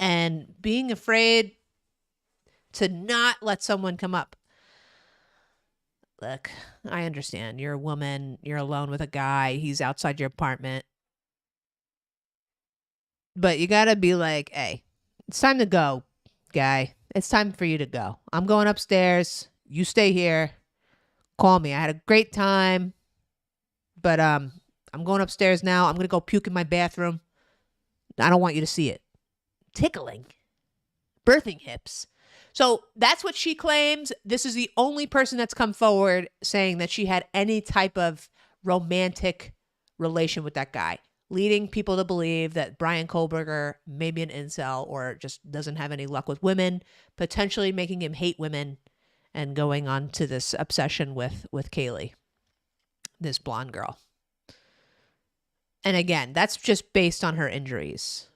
and being afraid to not let someone come up. Look, I understand. You're a woman. You're alone with a guy. He's outside your apartment. But you got to be like, hey, it's time to go, guy. It's time for you to go. I'm going upstairs. You stay here. Call me. I had a great time. But I'm going upstairs now. I'm going to go puke in my bathroom. I don't want you to see it. Tickling. Birthing hips. So that's what she claims. This is the only person that's come forward saying that she had any type of romantic relation with that guy, leading people to believe that Brian Kohlberger may be an incel or just doesn't have any luck with women, potentially making him hate women and going on to this obsession with Kaylee, this blonde girl. And again, that's just based on her injuries,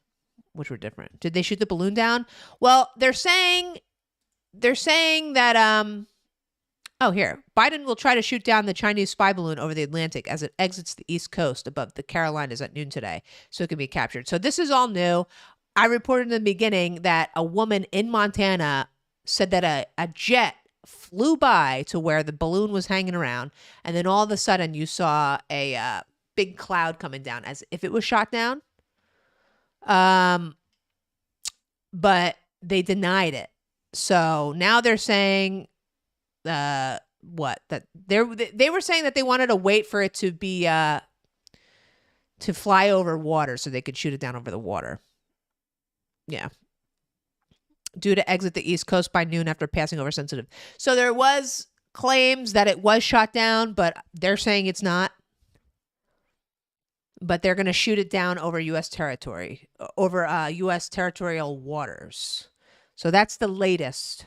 which were different. Did they shoot the balloon down? Well, they're saying that, here, Biden will try to shoot down the Chinese spy balloon over the Atlantic as it exits the East Coast above the Carolinas at noon today, so it can be captured. So this is all new. I reported in the beginning that a woman in Montana said that a jet flew by to where the balloon was hanging around, and then all of a sudden you saw a big cloud coming down as if it was shot down. But they denied it. So now they're saying that they were saying that they wanted to wait for it to be to fly over water so they could shoot it down over the water. Yeah. Due to exit the East Coast by noon after passing over sensitive. So there was claims that it was shot down, but they're saying it's not. But they're going to shoot it down over U.S. territory, over U.S. territorial waters. So that's the latest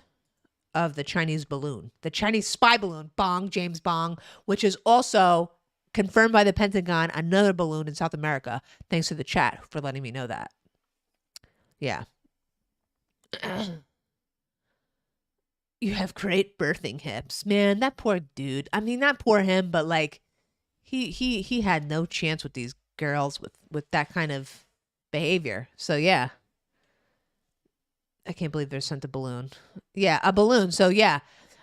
of the Chinese balloon, the Chinese spy balloon, James Bong, which is also confirmed by the Pentagon, another balloon in South America. Thanks to the chat for letting me know that. Yeah. You have great birthing hips, man. That poor dude. I mean, not poor him, but like he had no chance with these girls with that kind of behavior. So yeah. I can't believe they sent a balloon. Yeah, a balloon. So yeah.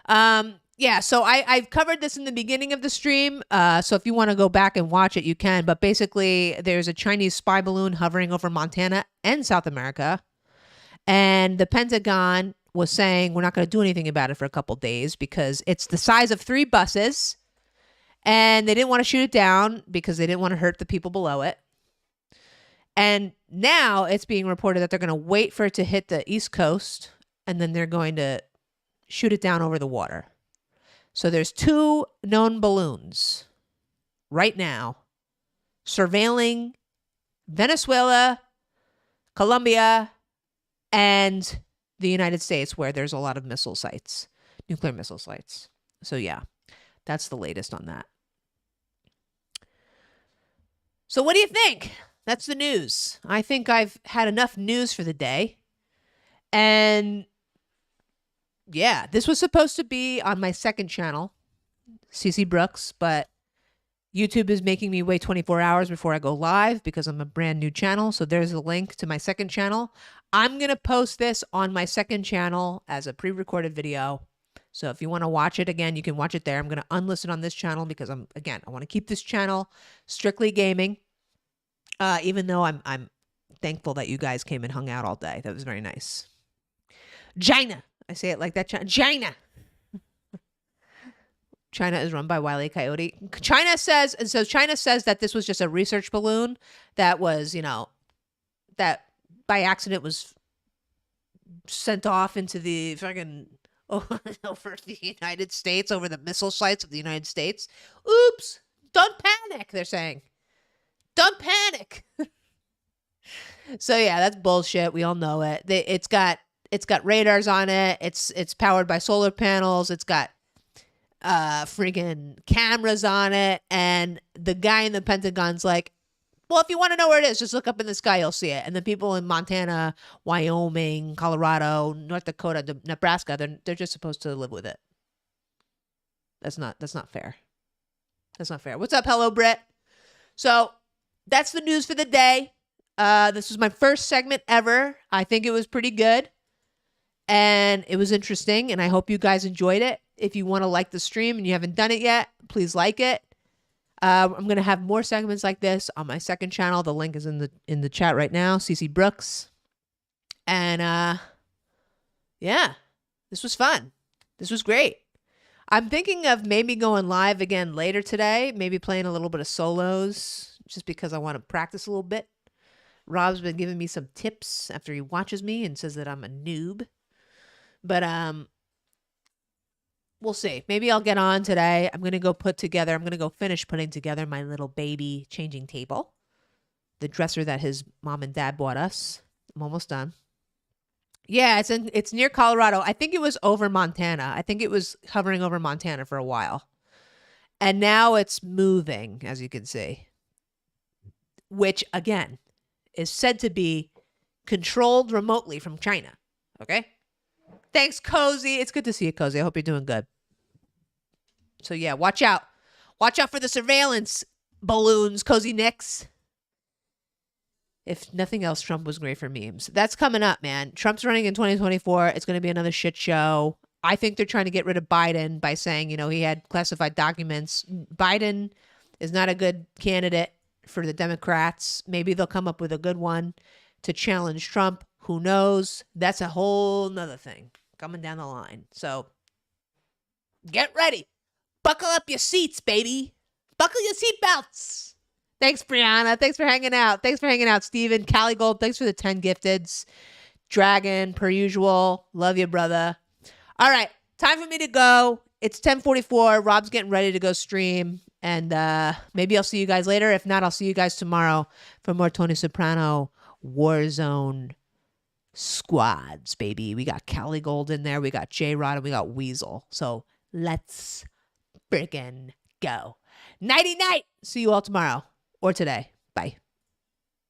So I've covered this in the beginning of the stream. So if you want to go back and watch it, you can. But basically, there's a Chinese spy balloon hovering over Montana and South America. And the Pentagon was saying we're not going to do anything about it for a couple days because it's the size of 3 buses. And they didn't want to shoot it down because they didn't want to hurt the people below it. And now it's being reported that they're going to wait for it to hit the East Coast and then they're going to shoot it down over the water. So there's 2 known balloons right now surveilling Venezuela, Colombia, and the United States, where there's a lot of missile sites, nuclear missile sites. So yeah, that's the latest on that. So what do you think? That's the news. I think I've had enough news for the day. And yeah, this was supposed to be on my second channel, CC Brooks, but YouTube is making me wait 24 hours before I go live because I'm a brand new channel. So there's a link to my second channel. I'm going to post this on my second channel as a pre-recorded video. So if you want to watch it again, you can watch it there. I'm going to unlist it on this channel because I want to keep this channel strictly gaming. Even though I'm thankful that you guys came and hung out all day. That was very nice. China. I say it like that. China. China is run by Wile E. Coyote. China says that this was just a research balloon that was, that by accident was sent off into the fucking over the United States, over the missile sites of the United States. Oops. Don't panic, they're saying. Don't panic. So yeah, that's bullshit. We all know it. It's got radars on it. It's powered by solar panels. It's got freaking cameras on it. And the guy in the Pentagon's like, well, if you want to know where it is, just look up in the sky, you'll see it. And the people in Montana, Wyoming, Colorado, North Dakota, Nebraska, they're just supposed to live with it. That's not fair. That's not fair. What's up? Hello, Britt. So that's the news for the day. This was my first segment ever. I think it was pretty good. And it was interesting. And I hope you guys enjoyed it. If you want to like the stream and you haven't done it yet, please like it. I'm going to have more segments like this on my second channel. The link is in the chat right now. CC Brooks. And yeah, this was fun. This was great. I'm thinking of maybe going live again later today. Maybe playing a little bit of solos just because I want to practice a little bit. Rob's been giving me some tips after he watches me and says that I'm a noob. But we'll see. Maybe I'll get on today. I'm going to go finish putting together my little baby changing table. The dresser that his mom and dad bought us. I'm almost done. Yeah, it's near Colorado. I think it was over Montana. I think it was hovering over Montana for a while. And now it's moving, as you can see. Which, again, is said to be controlled remotely from China. Okay? Thanks, Cozy. It's good to see you, Cozy. I hope you're doing good. So, yeah, watch out. Watch out for the surveillance balloons, Cozy Nicks. If nothing else, Trump was great for memes. That's coming up, man. Trump's running in 2024. It's going to be another shit show. I think they're trying to get rid of Biden by saying, he had classified documents. Biden is not a good candidate for the Democrats. Maybe they'll come up with a good one to challenge Trump. Who knows? That's a whole nother thing coming down the line. So get ready. Buckle up your seats, baby. Buckle your seatbelts. Thanks, Brianna. Thanks for hanging out. Thanks for hanging out, Steven. Cali Gold, thanks for the 10 gifteds. Dragon, per usual. Love you, brother. All right. Time for me to go. It's 10:44. Rob's getting ready to go stream. And maybe I'll see you guys later. If not, I'll see you guys tomorrow for more Tony Soprano Warzone squads, baby. We got Cali Gold in there. We got J-Rod and we got Weasel. So let's friggin' go. Nighty night. See you all tomorrow or today. Bye.